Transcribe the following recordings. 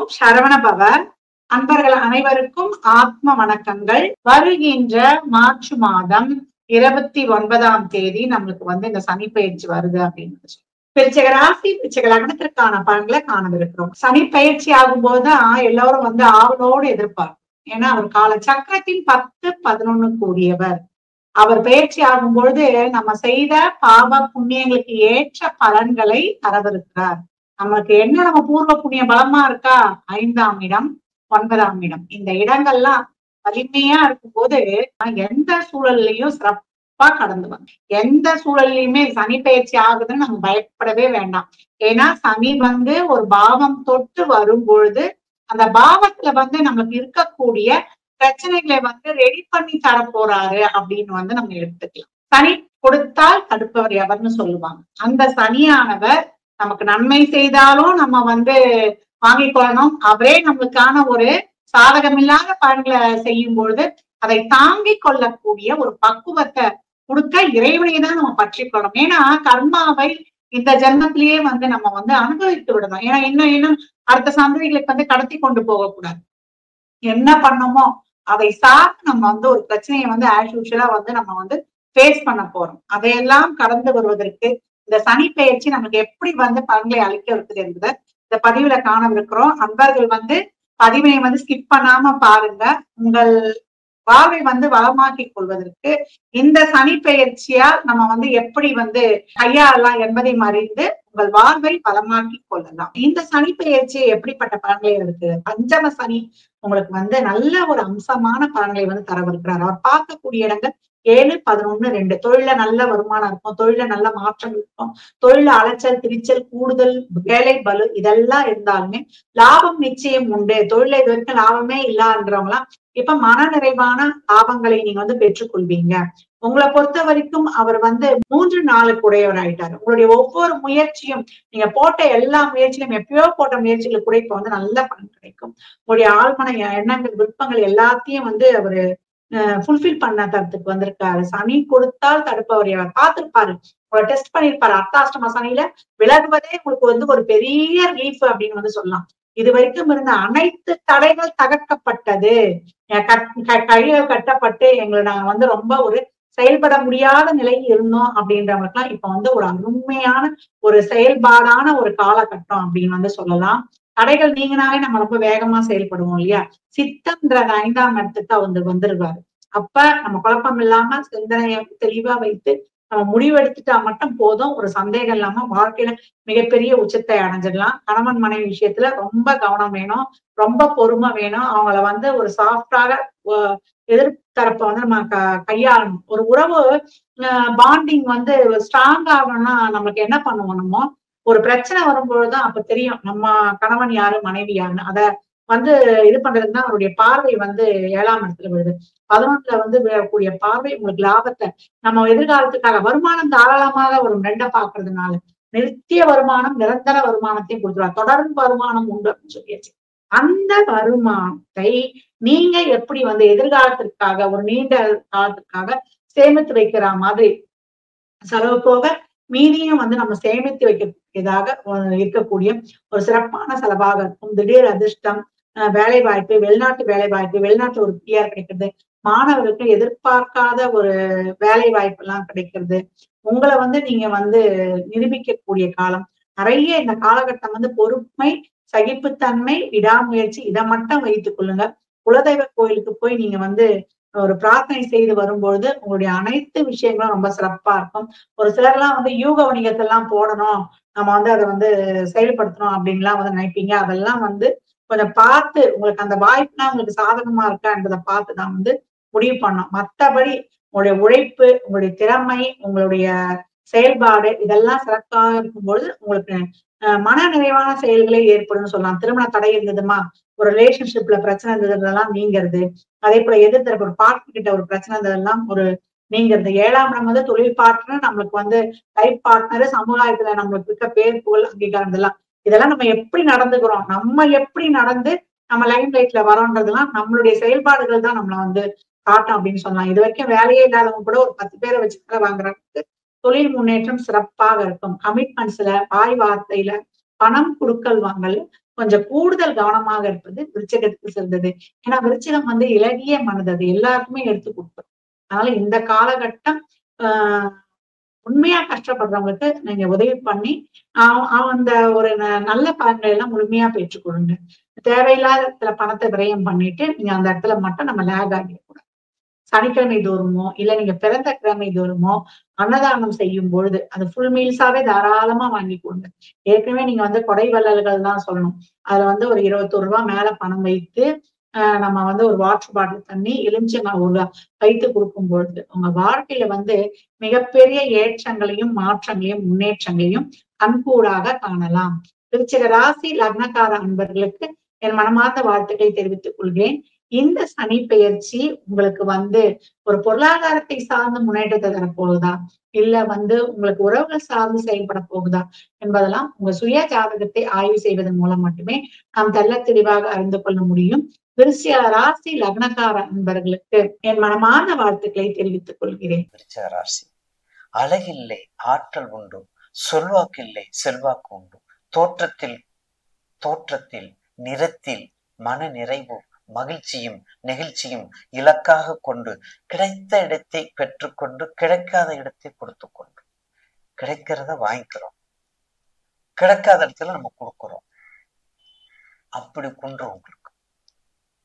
ஓம் சரவணபவ. அன்பர்கள் அனைவருக்கும் ஆத்ம வணக்கங்கள். வருகின்ற மார்ச் மாதம் 29ஆம் தேதி நம்மளுக்கு இந்த சனி பயிற்சி வருது அப்படின்னு விருச்சிக ராசி விருச்சிக லக்னத்திற்கான பலன்களை காணவிருக்கிறோம். சனி பயிற்சி ஆகும் போதுதான் எல்லாரும் ஆவலோடு எதிர்பார்க்கும். ஏன்னா அவர் கால சக்கரத்தின் 10, 11 கூடியவர். அவர் பயிற்சி ஆகும் பொழுது நம்ம செய்த பாவ புண்ணியங்களுக்கு ஏற்ற பலன்களை தரவிருக்கிறார். நமக்கு என்ன நம்ம பூர்வ புண்ணிய பலமா இருக்கா? 5ஆம் இடம், 9ஆம் இடம். இந்த இடங்கள்லாம் வலிமையா இருக்கும்போது எந்த சூழல்லையும் சிறப்பா கடந்து வரும். எந்த சூழல்லையுமே சனி பயிற்சி ஆகுதுன்னு நம்ம பயப்படவே வேண்டாம். ஏன்னா சனி ஒரு பாவம் தொட்டு வரும் பொழுது அந்த பாவத்துல நம்மளுக்கு இருக்கக்கூடிய பிரச்சனைகளை ரெடி பண்ணி தர போறாரு அப்படின்னு நம்ம எடுத்துக்கலாம். சனி கொடுத்தால் தடுப்பவர் எவர்னு சொல்லுவாங்க. அந்த சனியானவர் நமக்கு நன்மை செய்தாலும் நம்ம வாங்கிக் கொள்ளணும். அவரே நம்மளுக்கான ஒரு சாதகமில்லாத பலன்களை செய்யும் பொழுது அதை தாங்கிக் கொள்ளக்கூடிய ஒரு பக்குவத்தை கொடுக்க இறைவனை தான் நம்ம பற்றி கொள்ளணும். ஏன்னா கர்மாவை இந்த ஜென்மத்திலேயே நம்ம அனுபவித்து விடணும். ஏன்னா இன்னும் அடுத்த சந்ததிகளுக்கு கடத்தி கொண்டு போகக்கூடாது. என்ன பண்ணோமோ அதை சார்ந்து நம்ம ஒரு பிரச்சனையை ஆஸ் யூஷுவலா நம்ம ஃபேஸ் பண்ண போறோம். அதையெல்லாம் கடந்து வருவதற்கு இந்த சனி பயிற்சி நமக்கு எப்படி பலன்களை அளிக்க இருக்குது என்பதை இந்த பதிவுல காணவிருக்கிறோம். அன்பர்கள் பதிவினை ஸ்கிப் பண்ணாம பாருங்க. உங்கள் வாழ்வை வளமாக்கிக் கொள்வதற்கு இந்த சனி பயிற்சியால் நம்ம எப்படி கையாளலாம் என்பதை அறிந்து உங்கள் வாழ்வை வளமாக்கிக் கொள்ளலாம். இந்த சனி பயிற்சி எப்படிப்பட்ட பலன்களை இருக்கு? பஞ்சம சனி உங்களுக்கு நல்ல ஒரு அம்சமான பலன்களை தரவிருக்கிறார். அவர் பார்க்கக்கூடிய இடங்கள் 7, 11, 2. தொழில நல்ல வருமானம் இருக்கும், தொழில நல்ல மாற்றம் இருக்கும், தொழில அலைச்சல், திரிச்சல், கூடுதல், வேலை பலு இதெல்லாம் இருந்தாலுமே லாபம் நிச்சயம் உண்டு. தொழில இது வரைக்கும் லாபமே இல்லான்றவங்களாம் இப்ப மன நிறைவான லாபங்களை நீங்க பெற்றுக் கொள்வீங்க. உங்களை பொறுத்த வரைக்கும் அவர் 3, 4 உடையவர் ஆயிட்டாரு. உங்களுடைய ஒவ்வொரு முயற்சியும் நீங்க போட்ட எல்லா முயற்சியிலும் எப்பயோ போட்ட முயற்சிகளுக்கு கூட இப்ப நல்ல பலன் கிடைக்கும். உங்களுடைய ஆழ்மன எண்ணங்கள், விருப்பங்கள் எல்லாத்தையும் அவரு ஃபுல்ஃபில் பண்ண தரத்துக்கு வந்திருக்காரு. சனி கொடுத்தால் தடுப்பவர் அவர் பார்த்திருப்பாரு, டெஸ்ட் பண்ணிருப்பாரு. அர்த்தாஷ்டம சனியில விலகுவதே உங்களுக்கு ஒரு பெரிய ரிலீஃப் அப்படின்னு சொல்லலாம். இது வரைக்கும் இருந்த அனைத்து தடைகள் தகர்க்கப்பட்டது, கைகள் கட்டப்பட்டு எங்களை நாங்க ரொம்ப ஒரு செயல்பட முடியாத நிலையில் இருந்தோம் அப்படின்றவங்களுக்குலாம் இப்ப ஒரு அருமையான ஒரு செயல்பாடான ஒரு காலகட்டம் அப்படின்னு சொல்லலாம். தடைகள் நீங்கினாலே நம்ம ரொம்ப வேகமா செயல்படுவோம் இல்லையா? சித்தம்ன்ற 5ஆம் இடத்துக்கு வந்துருவாரு. அப்ப நம்ம குழப்பம் இல்லாம சிந்தனையை தெளிவா வைத்து நம்ம முடிவெடுத்துட்டா மட்டும் போதும். ஒரு சந்தேகம் இல்லாம வாழ்க்கையில மிகப்பெரிய உச்சத்தை அடைஞ்சிடலாம். கணவன் மனைவி விஷயத்துல ரொம்ப கவனம் வேணும், ரொம்ப பொறுமை வேணும். அவங்கள ஒரு சாஃப்டாக எதிர்த்தரப்ப நம்ம கையாளணும். ஒரு உறவு பாண்டிங் ஸ்ட்ராங் ஆகணும்னா நமக்கு என்ன பண்ணுவோம்? நம்ம ஒரு பிரச்சனை வரும்பொழுதுதான் அப்ப தெரியும் நம்ம கணவன் யாரு, மனைவி யாருன்னு. அத இது பண்றதுன்னா அவருடைய பார்வை 7ஆம் இடத்துல விழுது. 11ல விழக்கூடிய பார்வை உங்களுக்கு லாபத்தை, நம்ம எதிர்காலத்துக்காக வருமானம் தாராளமாக ஒரு 2 பாக்குறதுனால நித்திய வருமானம், நிரந்தர வருமானத்தையும் கொடுத்துருவார். தொடர்ந்து வருமானம் உண்டு அப்படின்னு சொல்லியாச்சு. அந்த வருமானத்தை நீங்க எப்படி எதிர்காலத்திற்காக ஒரு நீண்ட காலத்துக்காக சேமித்து வைக்கிற மாதிரி செலவு போக மீதியும் நம்ம சேமித்து வைக்கக்கூடியதாக இருக்கக்கூடிய ஒரு சிறப்பான செலவாக இருக்கும். திடீர் அதிர்ஷ்டம், வேலை வாய்ப்பு, வெளிநாட்டு வேலை வாய்ப்பு, வெளிநாட்டுல ஒரு பிஆர் கிடைக்கிறது, மாணவர்களுக்கு எதிர்பார்க்காத ஒரு வேலை வாய்ப்பு எல்லாம் கிடைக்கிறது. உங்களை நீங்க நிரூபிக்கக்கூடிய காலம் நிறைய. இந்த காலகட்டம் பொறுமை, சகிப்புத்தன்மை, விடாமுயற்சி இதை மட்டும் வைத்துக் கொள்ளுங்க. குலதெய்வ கோயிலுக்கு போய் நீங்க ஒரு பிரார்த்தனை செய்து வரும்பொழுது உங்களுடைய அனைத்து விஷயங்களும் ரொம்ப சிறப்பா இருக்கும். ஒரு சிலர்லாம் யூக வணிகத்தெல்லாம் போடணும், நம்ம அதை செயல்படுத்தணும் அப்படின்லாம் நினைப்பீங்க. அதெல்லாம் கொஞ்சம் பார்த்து உங்களுக்கு அந்த வாய்ப்புனா உங்களுக்கு சாதகமா இருக்கான்றதை பார்த்துதான் முடிவு பண்ணணும். மற்றபடி உங்களுடைய உழைப்பு, உங்களுடைய திறமை, உங்களுடைய செயல்பாடு இதெல்லாம் சிறப்பாக இருக்கும்பொழுது உங்களுக்கு மன நிறைவான செயல்களே ஏற்படும் சொல்லலாம். திருமண தடை இருந்ததுமா, ஒரு ரிலேஷன்ஷிப்ல பிரச்சனை இருந்ததுலாம் நீங்கிறது. அதே போல எதிர்த்தரப்பு ஒரு பார்ட்னர் கிட்ட ஒரு பிரச்சனை இருந்ததெல்லாம் ஒரு நீங்கிறது. 7ஆம் இடம் தொழில் பார்ட்னர், நம்மளுக்கு லைஃப் பார்ட்னர், சமுதாயத்துல நம்மளுக்கு இருக்க பேர் புகழ் அங்கீகாரம் இதெல்லாம் நம்ம எப்படி நடந்துக்கிறோம், நம்ம எப்படி நடந்து நம்ம லைஃப் லைஃப்ல வரோன்றதெல்லாம் நம்மளுடைய செயல்பாடுகள் தான் நம்மள காட்டும் அப்படின்னு சொல்லலாம். இது வரைக்கும் வேலையே இல்லாதவங்க கூட ஒரு 10 பேரை வச்சு வேலை வாங்குறதுக்கு தொழில் முன்னேற்றம் சிறப்பாக இருக்கும். கமிட்மெண்ட்ஸ்ல, வாய் வார்த்தையில, பணம் குடுக்கல் வாங்கல், கொஞ்சம் கூடுதல் கவனமாக இருப்பது விருச்சிகத்துக்கு சிறந்தது. ஏன்னா விருச்சிகம் வந்து இளகிய மனது, அது எல்லாருக்குமே எடுத்து கொடுக்கும். அதனால இந்த காலகட்டம் ஆஹ் உண்மையா கஷ்டப்படுறவங்களுக்கு நீங்க உதவி பண்ணி அந்த ஒரு நல்ல பலன்களை எல்லாம் முழுமையா பெற்றுக்கொள்ளுங்க. தேவையில்லாத இடத்துல பணத்தை விரயம் பண்ணிட்டு நீங்க அந்த இடத்துல மட்டும் நம்ம லேக் ஆகிடக்கூடாது. சனிக்கிழமை தோறுமோ இல்ல நீங்க பிறந்த கிழமை தோறுமோ அன்னதானம் செய்யும் பொழுது அது ஃபுல் மீல்ஸாவே தாராளமா வாங்கி கொடுங்க. ஏற்கனவே நீங்க வந்து கொடை வள்ளல்கள் தான் சொல்லணும். அதுல வந்து ஒரு 21 ரூபாய் மேல பணம் வைத்து நம்ம வந்து ஒரு வாட்டர் பாட்டில் தண்ணி எலுமிச்சங்காய் ஊறுகாய் வைத்து கொடுக்கும் பொழுது உங்க வாழ்க்கையில வந்து மிகப்பெரிய ஏற்றங்களையும் மாற்றங்களையும் முன்னேற்றங்களையும் கண்கூடாக காணலாம். விருச்சிக ராசி லக்னக்கார அன்பர்களுக்கு என் மனமார்ந்த வாழ்த்துக்களை தெரிவித்துக் கொள்கிறேன். இந்த சனி பெயர்ச்சி உங்களுக்கு வந்து ஒரு பொருளாதாரத்தை சார்ந்த முன்னேற்றத்தை தரப்போகுதா, இல்ல வந்து உங்களுக்கு உறவுகள் சார்ந்து செயல்பட போகுதா என்பதெல்லாம் உங்க சுய ஜாதகத்தை ஆய்வு செய்வதன் மூலம் மட்டுமே நாம் தெள்ள தெளிவாக அறிந்து கொள்ள முடியும். விருச்சிக ராசி லக்னக்கார அன்பர்களுக்கு என் மனமான வாழ்த்துக்களை தெரிவித்துக் கொள்கிறேன். விருச்சிக ராசி அழகில்லை ஆற்றல் உண்டு, சொல்வாக்கில்லை செல்வாக்கு உண்டு, தோற்றத்தில் நிறத்தில் மன நிறைவு மகிழ்ச்சியும் நெகிழ்ச்சியும் இலக்காக கொண்டு கிடைத்த இடத்தை பெற்றுக்கொண்டு கிடைக்காத இடத்தை கொடுத்து கொண்டு கிடைக்கிறத வாங்கிக்கிறோம், கிடைக்காத இடத்துல நம்ம கொடுக்கிறோம். அப்படி கொண்டு உங்களுக்கு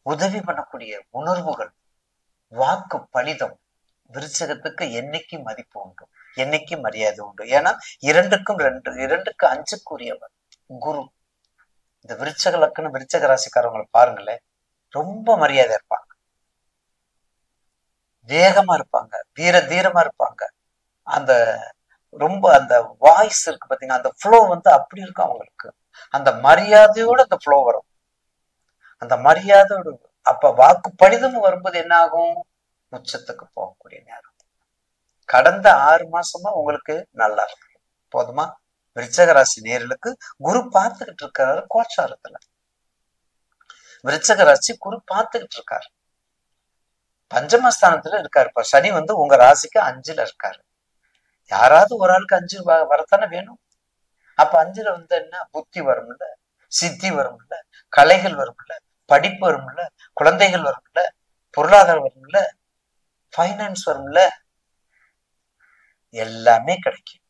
உதவி பண்ணக்கூடிய உணர்வுகள், வாக்கு பலிதம் விருச்சிகத்துக்கு என்னைக்கு மதிப்பு உண்டு, என்னைக்கு மரியாதை உண்டு. ஏன்னா இரண்டுக்கு அஞ்சுக்குரியவர் குரு. இந்த விருச்சக லக்கணம் விருச்சக ராசிக்காரவங்களை பாருங்களேன், ரொம்ப மரியாதை இருப்பாங்க, வேகமா இருப்பாங்க, தீரமா இருப்பாங்க. அந்த ரொம்ப அந்த வாய்ஸ் இருக்கு பாத்தீங்கன்னா, அந்த ஃப்ளோ வந்து அப்படி இருக்கும் அவங்களுக்கு. அந்த மரியாதையோட அந்த ஃப்ளோ வரும், அந்த மரியாதையோட. அப்ப வாக்கு படிதமும் வரும்போது என்ன ஆகும், உச்சத்துக்கு போகக்கூடிய நேரம். கடந்த 6 மாசமா உங்களுக்கு நல்லா இருக்கு. போதுமா? விருச்சக ராசி நேர்களுக்கு குரு பார்த்துக்கிட்டு இருக்காரு கோச்சாரத்துல. விருச்சக ராசி குரு பார்த்துக்கிட்டு இருக்காரு, பஞ்சமஸ்தானத்துல இருக்காரு. இப்ப சனி வந்து உங்க ராசிக்கு 5ல இருக்காரு. யாராவது ஒரு ஆளுக்கு 5 வரத்தானே வேணும். அப்ப 5ல வந்து என்ன, புத்தி வரும்ல, சித்தி வரும்ல, கலைகள் வரும்ல, படிப்பு வரும்ல, குழந்தைகள் வரும்ல, பொருளாதாரம் வரும்ல, ஃபைனான்ஸ் வரும்ல, எல்லாமே கிடைக்கும்.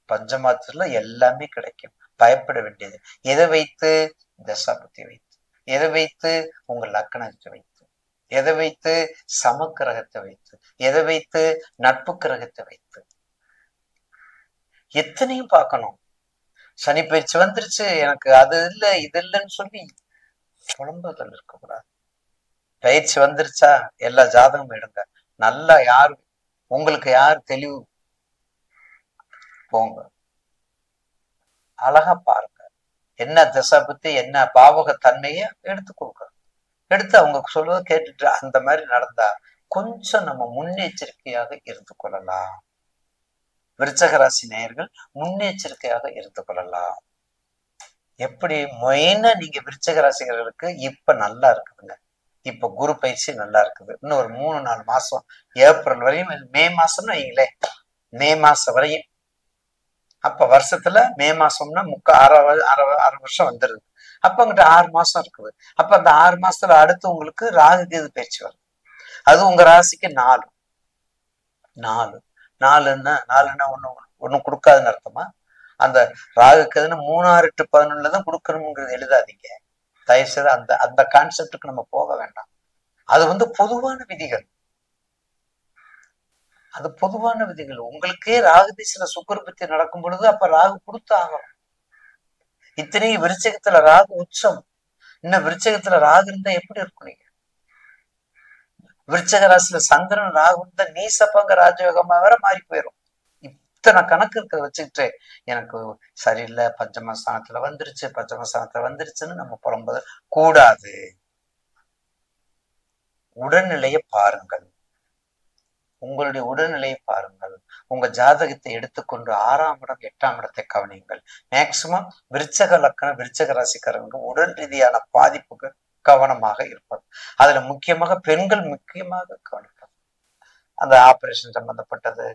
பஞ்சமாத்திரத்துல எல்லாமே கிடைக்கும். பயப்பட வேண்டியது எதை வைத்து, தசாபுத்தி வைத்து, எதை வைத்து, உங்க லக்கணத்தை வைத்து, எதை வைத்து, சமக்கிரகத்தை வைத்து, எதை வைத்து, நட்பு கிரகத்தை வைத்து. எத்தனையும் பார்க்கணும். சனி பயிற்சி வந்துருச்சு, எனக்கு அது இல்லை இது இல்லைன்னு சொல்லி குழம்புகள் இருக்கக்கூடாது. பயிற்சி வந்துருச்சா எல்லா ஜாதகமும் எடுங்க. நல்லா யாரு உங்களுக்கு யார் தெளிவு போங்க, அழகா பாருங்க. என்ன திசை பத்தி என்ன பாவக தன்மைய எடுத்து கொடுக்க, எடுத்து அவங்க சொல்றத கேட்டுட்டு அந்த மாதிரி நடந்தா கொஞ்சம் நம்ம முன்னெச்சரிக்கையாக இருந்து கொள்ளலாம். விருச்சக ராசி நேயர்கள் முன்னெச்சரிக்கையாக இருந்து கொள்ளலாம். எப்படி மெயினா நீங்க விருச்சக ராசிகளுக்கு இப்ப நல்லா இருக்குதுங்க. இப்ப குரு பயிற்சி நல்லா இருக்குது. இன்னும் ஒரு 3-4 மாசம், ஏப்ரல் வரையும், மே மாசம்னு வைங்களே, மே மாசம் வரையும். அப்ப வருஷத்துல மே மாசம்னா அரை வருஷம் வந்துருது. அப்ப அங்கிட்ட 6 மாசம் இருக்குது. அப்ப அந்த 6 மாசத்துல அடுத்து உங்களுக்கு ராகு கேது பயிற்சி வருது. அது உங்க ராசிக்கு 4 ஒண்ணும் கொடுக்காதுன்னு அர்த்தமா? அந்த ராகு கேதுன்னு 3, 6, 8, 11 தான் கொடுக்கணுங்கிறது எழுதாதீங்க தயவு செய்து. அந்த கான்செப்டுக்கு நம்ம போக வேண்டாம். அது வந்து பொதுவான விதிகள், அது பொதுவான விதிகள். உங்களுக்கே ராகு திசையில சுக்கிர நடக்கும் பொழுது அப்ப ராகு கொடுத்து ஆகணும். இத்தனையும் விருச்சிகத்துல ராகு உச்சம். இன்னும் விருச்சிகத்துல ராகு இருந்தா எப்படி இருக்கும்? நீங்க விருச்சிக ராசியில சந்திரன் ராகு இருந்தா நீசப்பங்க ராஜயோகமா வேற மாறி போயிடும். இத்தனை கணக்கு இருக்கிறத வச்சுக்கிட்டு எனக்கு சரியில்லை, பஞ்சமஸ்தானத்துல வந்துருச்சுன்னு நம்ம புலம்புத கூடாது. உடல்நிலையை பாருங்கள், உங்களுடைய உடல்நிலையை பாருங்கள். உங்க ஜாதகத்தை எடுத்துக்கொண்டு 6ஆம் இடம் 8ஆம் இடத்தை கவனியுங்கள். மேக்சிமம் விருச்சக லக்கணம் விருச்சக ராசிக்காரங்க உடல் ரீதியான பாதிப்புக்கு கவனமாக இருப்பது. அதுல முக்கியமாக பெண்கள் முக்கியமாக கவனிப்பது. அந்த ஆபரேஷன் சம்பந்தப்பட்டது,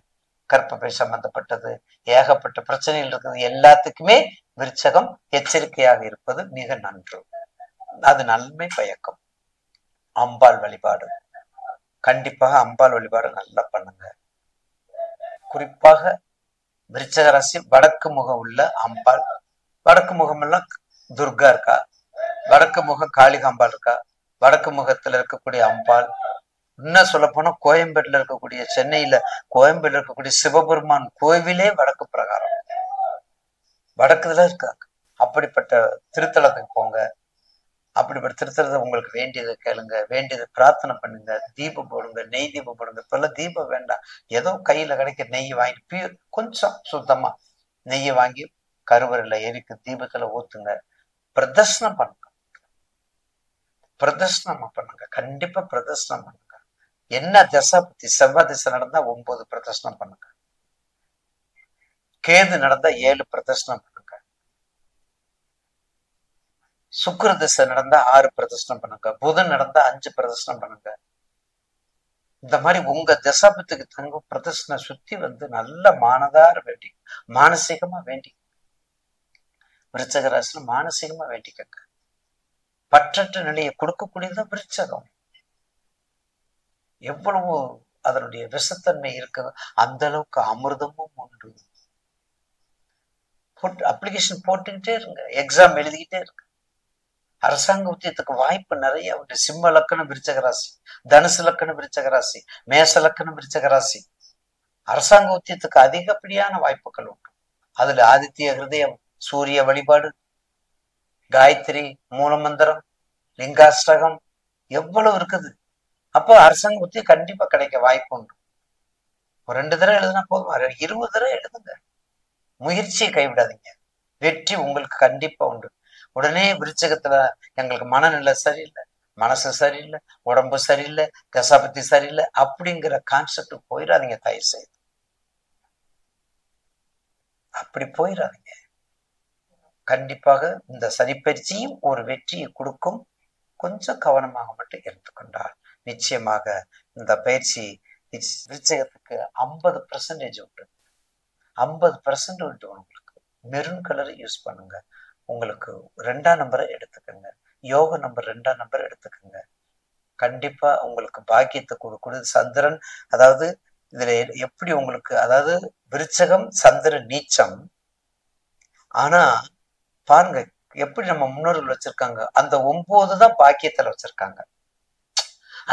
கர்ப்பப்பை சம்பந்தப்பட்டது, ஏகப்பட்ட பிரச்சனைகள் இருக்குது. எல்லாத்துக்குமே விருச்சகம் எச்சரிக்கையாக இருப்பது மிக நன்று. அது நன்மை பயக்கும். அம்பாள் வழிபாடு, கண்டிப்பாக அம்பாள் வழிபாடு நல்லா பண்ணுங்க. குறிப்பாக விருச்சக ராசி வடக்கு முகம் உள்ள அம்பாள், வடக்கு முகம் எல்லாம் துர்கா இருக்கா, வடக்கு முகம் காளிகாம்பாள் இருக்கா, வடக்கு முகத்துல இருக்கக்கூடிய அம்பாள், இன்னும் சொல்ல போனா கோயம்பேடுல இருக்கக்கூடிய, சென்னையில கோயம்பேடுல இருக்கக்கூடிய சிவபெருமான் கோவிலே வடக்கு பிரகாரம் வடக்குல இருக்காங்க. அப்படிப்பட்ட திருத்தலத்துக்கு போங்க. அப்படிப்பட்ட திருத்தலத்தை உங்களுக்கு வேண்டியதை கேளுங்க, வேண்டியதை பிரார்த்தனை பண்ணுங்க, தீபம் போடுங்க, நெய் தீபம் போடுங்க. இப்பெல்லாம் தீபம் வேண்டாம், ஏதோ கையில கிடைக்க நெய் வாங்கி கொஞ்சம் சுத்தமா நெய்யை வாங்கி கருவறையில எரிக்கு தீபத்துல ஊத்துங்க. பிரதர்ஷனம் பண்ணுங்க, பிரதர்ஷனம் பண்ணுங்க, கண்டிப்பா பிரதர்ஷனம் பண்ணுங்க. என்ன திசை பத்தி, செவ்வாய் திசை நடந்தா 9 பிரதர்ஷனம் பண்ணுங்க, கேது நடந்தா 7 பிரதர்ஷனம் பண்ணுங்க, சுக்கிர திசை நடந்தா 6 பிரதர்ஷனம் பண்ணுங்க, புதன் நடந்தா 5 பிரதர்ஷனம் பண்ணுங்க. இந்த மாதிரி உங்க தசாபத்துக்கு தங்க பிரதர்ஷனை சுத்தி வந்து நல்ல மானதார வேண்டி, மானசீகமா வேண்டி, விருச்சக ராசியில மானசீகமா வேண்டிக்கங்க. பற்றற்ற நிலையை கொடுக்கக்கூடியதான் விருச்சகம். எவ்வளவு அதனுடைய விஷத்தன்மை இருக்குது, அந்த அளவுக்கு அமிர்தமும் உண்டு. அப்ளிகேஷன் போட்டுக்கிட்டே இருங்க, எக்ஸாம் எழுதிக்கிட்டே இருங்க. அரசாங்க உத்தியத்துக்கு வாய்ப்பு நிறைய உண்டு. சிம்ம லக்கணம் விருச்சக ராசி, தனுசு லக்கணம் விருச்சக ராசி, மேச லக்கணம் விருச்சக ராசி, அரசாங்க உத்தியத்துக்கு அதிகப்படியான வாய்ப்புகள் உண்டு. அதுல ஆதித்ய ஹிருதயம், சூரிய வழிபாடு, காயத்ரி, மூலமந்திரம், லிங்காஷ்டகம் எவ்வளவு இருக்குது. அப்போ அரசாங்க உத்தியம் கண்டிப்பா கிடைக்க வாய்ப்பு உண்டு. ஒரு 2 தடவை எழுதுனா போதும், 20 தடவை எழுதுங்க. முயற்சியை கைவிடாதீங்க, வெற்றி உங்களுக்கு கண்டிப்பா உண்டு. உடனே விருச்சகத்துல எங்களுக்கு மனநிலை சரியில்லை, மனசு சரியில்லை, உடம்பு சரியில்லை, தசாபத்தி சரியில்லை அப்படிங்கிற கான்செப்ட் போயிடாதீங்க. தயவு செய்து அப்படி போயிடாதீங்க. கண்டிப்பாக இந்த சனிப்பயிற்சியும் ஒரு வெற்றியை கொடுக்கும். கொஞ்சம் கவனமாக மட்டும் எடுத்துக்கொண்டால் நிச்சயமாக இந்த பயிற்சி விருச்சகத்துக்கு 50% உண்டு. 50% உண்டு. உங்களுக்கு மெரூன் கலரை யூஸ் பண்ணுங்க. உங்களுக்கு 2ஆம் நம்பரை எடுத்துக்கோங்க, யோக நம்பர் 2ஆம் நம்பர் எடுத்துக்கோங்க. கண்டிப்பா உங்களுக்கு பாக்கியத்தை கொடுக்குது சந்திரன். அதாவது இதுல எப்படி உங்களுக்கு, அதாவது விருச்சகம் சந்திரன் நீச்சம், ஆனா பாருங்க எப்படி நம்ம முன்னோர்கள் வச்சிருக்காங்க, அந்த 9 தான் பாக்கியத்துல வச்சிருக்காங்க,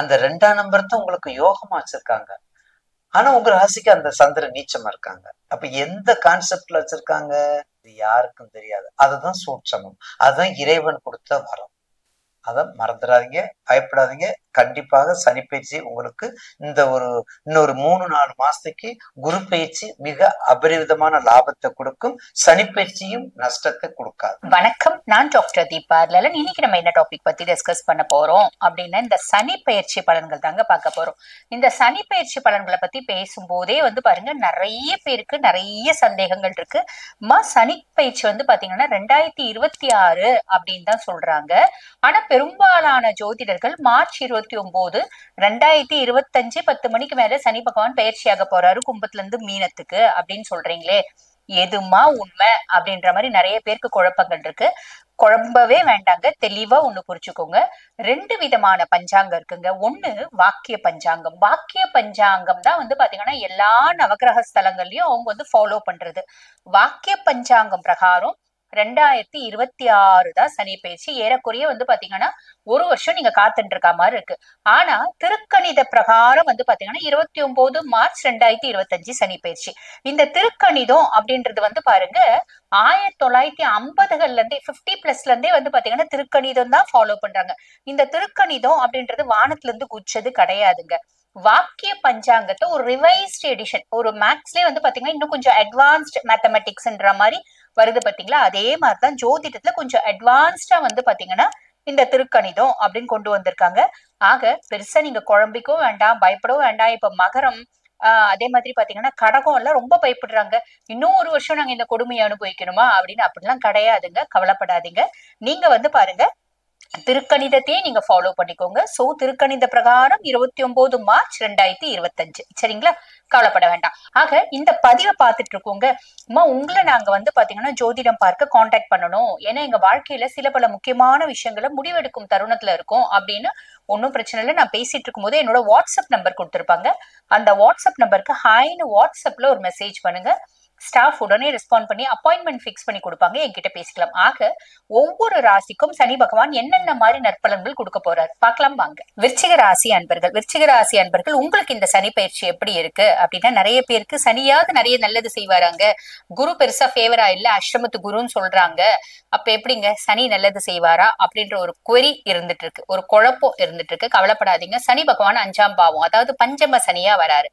அந்த 2ஆம் நம்பர் தான் உங்களுக்கு யோகமா வச்சிருக்காங்க. ஆனா உங்க ராசிக்கு அந்த சந்திரன் நீச்சமா இருக்காங்க. அப்ப எந்த கான்செப்ட்ல வச்சிருக்காங்க இது யாருக்கும் தெரியாது. அதுதான் சூட்சமம், அதுதான் இறைவன் கொடுத்த வரம். அதை மறந்துடாதீங்க, பயப்படாதீங்க. கண்டிப்பாக சனிப்பயிற்சி உங்களுக்கு இந்த இன்னொரு 3-4 மாசத்துக்கு குரு பயிற்சி மிக அபரிவிதமான லாபத்தை கொடுக்கும். சனிப்பயிற்சியும் நஷ்டத்தை கொடுக்காது. வணக்கம், நான் டாக்டர் தீபா லலன். இன்னைக்கு நம்ம என்ன டாபிக் பத்தி டிஸ்கஸ் பண்ண போறோம் அப்படின்னா, இந்த சனி பயிற்சி பலன்கள் தாங்க பார்க்க போறோம். இந்த சனி பயிற்சி பலன்களை பத்தி பேசும்போதே வந்து பாருங்க, நிறைய பேருக்கு நிறைய சந்தேகங்கள் இருக்கு. சனி பயிற்சி வந்து பாத்தீங்கன்னா 2026 அப்படின்னு தான் சொல்றாங்க. ஆனா பெரும்பாலான ஜோதிடர்கள் மார்ச் 29, 2025 10 மணிக்கு மேல சனி பகவான் பயிற்சியாக போறாரு கும்பத்துல இருந்து மீனத்துக்கு அப்படின்னு சொல்றீங்களே, எதுமா உண்மை அப்படின்ற மாதிரி நிறைய பேருக்கு குழப்பங்கள் இருக்கு. குழம்பவே வேண்டாங்க, தெளிவா ஒண்ணு புரிச்சுக்கோங்க. 2 விதமான பஞ்சாங்கம் இருக்குங்க. ஒண்ணு வாக்கிய பஞ்சாங்கம். வாக்கிய பஞ்சாங்கம் தான் வந்து பாத்தீங்கன்னா எல்லா நவகிரக ஸ்தலங்கள்லயும் அவங்க வந்து ஃபாலோ பண்றது. வாக்கிய பஞ்சாங்கம் பிரகாரம் 2026 தான் சனி பயிற்சி. ஏறக்குறைய வந்து பாத்தீங்கன்னா 1 வருஷம் நீங்க காத்துட்டு இருக்க மாதிரி இருக்கு. ஆனா திருக்கணித பிரகாரம் வந்து பாத்தீங்கன்னா 29 மார்ச் 2025 சனி பயிற்சி. இந்த திருக்கணிதம் அப்படின்றது வந்து பாருங்க 1950கள்ல இருந்தே 50+ இருந்தே வந்து பாத்தீங்கன்னா திருக்கணிதம் தான் ஃபாலோ பண்றாங்க. இந்த திருக்கணிதம் அப்படின்றது வானத்துல இருந்து குச்சது கிடையாதுங்க. வாக்கிய பஞ்சாங்கத்தை ஒரு ரிவைஸ்ட் எடிஷன், ஒரு மேக்ஸ்லயே வந்து பாத்தீங்கன்னா இன்னும் கொஞ்சம் அட்வான்ஸ்ட் மேத்தமெட்டிக்ஸ்ன்ற மாதிரி வருது பாத்தீங்களா. அதே மாதிரிதான் ஜோதிடத்துல கொஞ்சம் அட்வான்ஸ்டா வந்து பாத்தீங்கன்னா இந்த திருக்கணிதம் அப்படின்னு கொண்டு வந்திருக்காங்க. ஆக பெருசா நீங்க குழம்பிக்கவும் வேண்டாம், பயப்படவும் வேண்டாம். இப்ப மகரம் அதே மாதிரி பாத்தீங்கன்னா கடகம் எல்லாம் ரொம்ப பயப்படுறாங்க. இன்னும் 1 வருஷம் நாங்க இந்த கொடுமையை அனுபவிக்கணுமா அப்படின்னு, அப்படிலாம் கிடையாதுங்க. கவலைப்படாதீங்க. நீங்க வந்து பாருங்க, திருக்கணிதத்தையே நீங்க ஃபாலோ பண்ணிக்கோங்க. சோ திருக்கணித பிரகாரம் 29 மார்ச் 2025. சரிங்களா, கவலைப்பட வேண்டாம். ஆக இந்த பதிவை பார்த்துட்டு இருக்கோங்க அம்மா, உங்களை நாங்க வந்து பாத்தீங்கன்னா ஜோதிடம் பார்க்க கான்டாக்ட் பண்ணணும், ஏன்னா எங்க வாழ்க்கையில சில பல முக்கியமான விஷயங்களை முடிவெடுக்கும் தருணத்துல இருக்கும் அப்படின்னு. ஒன்னும் பிரச்சனை இல்லை. நான் பேசிட்டு இருக்கும் போது என்னோட வாட்ஸ்அப் நம்பர் கொடுத்துருப்பாங்க. அந்த வாட்ஸ்அப் நம்பருக்கு ஹாய்னு வாட்ஸ்அப்ல ஒரு மெசேஜ் பண்ணுங்க. ஸ்டாஃப் உடனே ரெஸ்பாண்ட் பண்ணி அப்பாயின்மெண்ட் ஃபிக்ஸ் பண்ணி கொடுப்பாங்க, என்கிட்ட பேசிக்கலாம். ஆக ஒவ்வொரு ராசிக்கும் சனி பகவான் என்னென்ன மாதிரி நற்பலன்கள் கொடுக்க போறாரு பார்க்கலாம் வாங்க. விருச்சிக ராசி அன்பர்கள், உங்களுக்கு இந்த சனி பயிற்சி எப்படி இருக்கு அப்படின்னா, நிறைய பேருக்கு சனியாவது நிறைய நல்லது செய்வாராங்க, குரு பெருசா ஃபேவரா இல்ல, அஷ்டமத்து குருன்னு சொல்றாங்க, அப்ப எப்படிங்க சனி நல்லது செய்வாரா அப்படின்ற ஒரு query இருந்துட்டு இருக்கு, ஒரு குழப்பம் இருந்துட்டு இருக்கு. கவலைப்படாதீங்க. சனி பகவான் 5ஆம் பாவம், அதாவது பஞ்சம சனியா வராரு.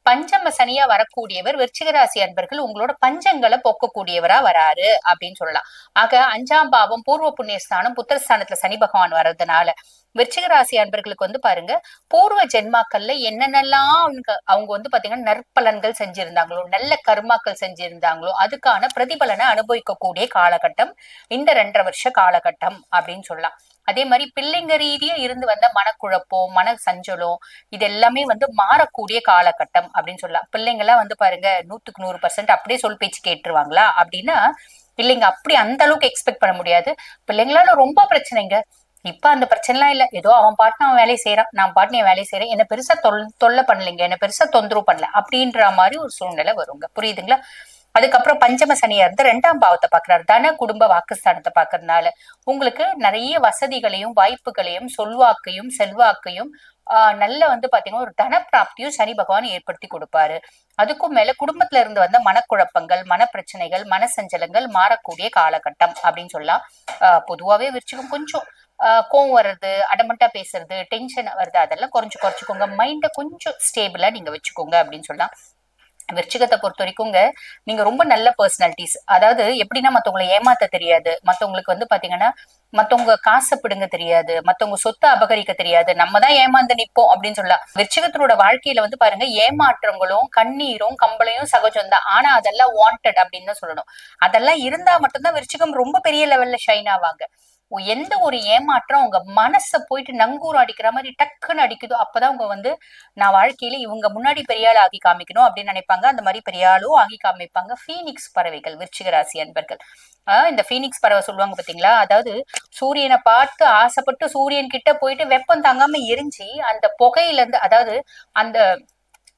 பஞ்சம சனியா வரக்கூடியவர் விருச்சிக ராசி அன்பர்கள் உங்களோட பஞ்சங்களை போக்கக்கூடியவரா வராரு அப்படின்னு சொல்லலாம். ஆக 5ஆம் பாவம் பூர்வ புண்ணியஸ்தானம் புத்திரஸ்தானத்துல சனி பகவான் வர்றதுனால விருச்சிக ராசி அன்பர்களுக்கு வந்து பாருங்க, பூர்வ ஜென்மாக்கள்ல என்னென்னலாம் அவங்க வந்து பாத்தீங்கன்னா நற்பலன்கள் செஞ்சிருந்தாங்களோ, நல்ல கர்மாக்கள் செஞ்சிருந்தாங்களோ, அதுக்கான பிரதிபலனை அனுபவிக்கக்கூடிய காலகட்டம் இந்த 2.5 வருஷ காலகட்டம் அப்படின்னு சொல்லலாம். அதே மாதிரி பிள்ளைங்க ரீதியா இருந்து வந்த மனக்குழப்பம், மன சஞ்சலம், இது எல்லாமே வந்து மாறக்கூடிய காலகட்டம் அப்படின்னு சொல்லலாம். பிள்ளைங்க எல்லாம் வந்து பாருங்க 100% 100% அப்படியே சொல் பேச்சு கேட்டுருவாங்களா அப்படின்னா இல்லைங்க, அப்படி அந்த அளவுக்கு எக்ஸ்பெக்ட் பண்ண முடியாது. பிள்ளைங்களால ரொம்ப பிரச்சனைங்க. இப்ப அந்த பிரச்சனை எல்லாம் இல்ல, ஏதோ அவன் பாட்டு அவன் வேலையை செய்யறான், நான் பாட்டு என் வேலையை செய்யறேன், என்ன பெருசா தொல்லை பண்ணலைங்க, என்ன பெருசா தொந்தரவு பண்ணல அப்படின்ற மாதிரி ஒரு சூழ்நிலை வருங்க. புரியுதுங்களா? அதுக்கப்புறம் பஞ்சம சனியா இருந்து 2ஆம் பாவத்தை பாக்குறாரு, தன குடும்ப வாக்குஸ்தானத்தை பாக்குறதுனால உங்களுக்கு நிறைய வசதிகளையும் வாய்ப்புகளையும் சொல்வாக்கையும் செல்வாக்கையும் நல்ல வந்து பாத்தீங்கன்னா ஒரு தன பிராப்தியும் சனி பகவான் ஏற்படுத்தி கொடுப்பாரு. அதுக்கும் மேல குடும்பத்துல இருந்து வந்த மனக்குழப்பங்கள், மனப்பிரச்சனைகள், மனசஞ்சலங்கள் மாறக்கூடிய காலகட்டம் அப்படின்னு சொல்லலாம். பொதுவாவே விருச்சிகம் கொஞ்சம் கோவம் வர்றது, அடமண்டா பேசுறது, டென்ஷன் வருது, அதெல்லாம் குறைச்சுக்கோங்க. மைண்ட கொஞ்சம் ஸ்டேபிளா நீங்க வச்சுக்கோங்க அப்படின்னு சொல்லலாம். விருச்சிகத்தை பொறுத்த வரைக்கும்ங்க, நீங்க ரொம்ப நல்ல பர்சனாலிட்டிஸ். அதாவது எப்படின்னா மத்தவங்களை ஏமாத்த தெரியாது, மத்தவங்களுக்கு வந்து பாத்தீங்கன்னா மத்தவங்க காசை பிடுங்க தெரியாது, மத்தவங்க சொத்தை அபகரிக்க தெரியாது, நம்ம தான் ஏமாந்து நிப்போம் அப்படின்னு சொல்லலாம். விருச்சிகத்தினோட வாழ்க்கையில வந்து பாருங்க, ஏமாற்றங்களும் கண்ணீரும் கம்பளையும் சகஜம் தான். ஆனா அதெல்லாம் வாண்டட் அப்படின்னு தான் சொல்லணும். அதெல்லாம் இருந்தா மட்டும்தான் விருச்சிகம் ரொம்ப பெரிய லெவல்ல ஷைன் ஆவாங்க. எந்த ஒரு ஏமாற்றம் உங்க மனசை போயிட்டு நங்கூர் அடிக்கிற மாதிரி டக்குன்னு அடிக்குதோ அப்பதான் அவங்க வந்து நான் வாழ்க்கையில இவங்க முன்னாடி பெரியாள் ஆகி காமிக்கணும் அப்படின்னு நினைப்பாங்க. அந்த மாதிரி பெரியாளும் ஆகி காமிப்பாங்க. பீனிக்ஸ் பறவைகள் விருச்சிக ராசி அன்பர்கள். இந்த பீனிக்ஸ் பறவை சொல்லுவாங்க பாத்தீங்களா, அதாவது சூரியனை பார்த்து ஆசைப்பட்டு சூரியன் கிட்ட போயிட்டு வெப்பம் தாங்காம எரிஞ்சு அந்த புகையில இருந்து, அதாவது அந்த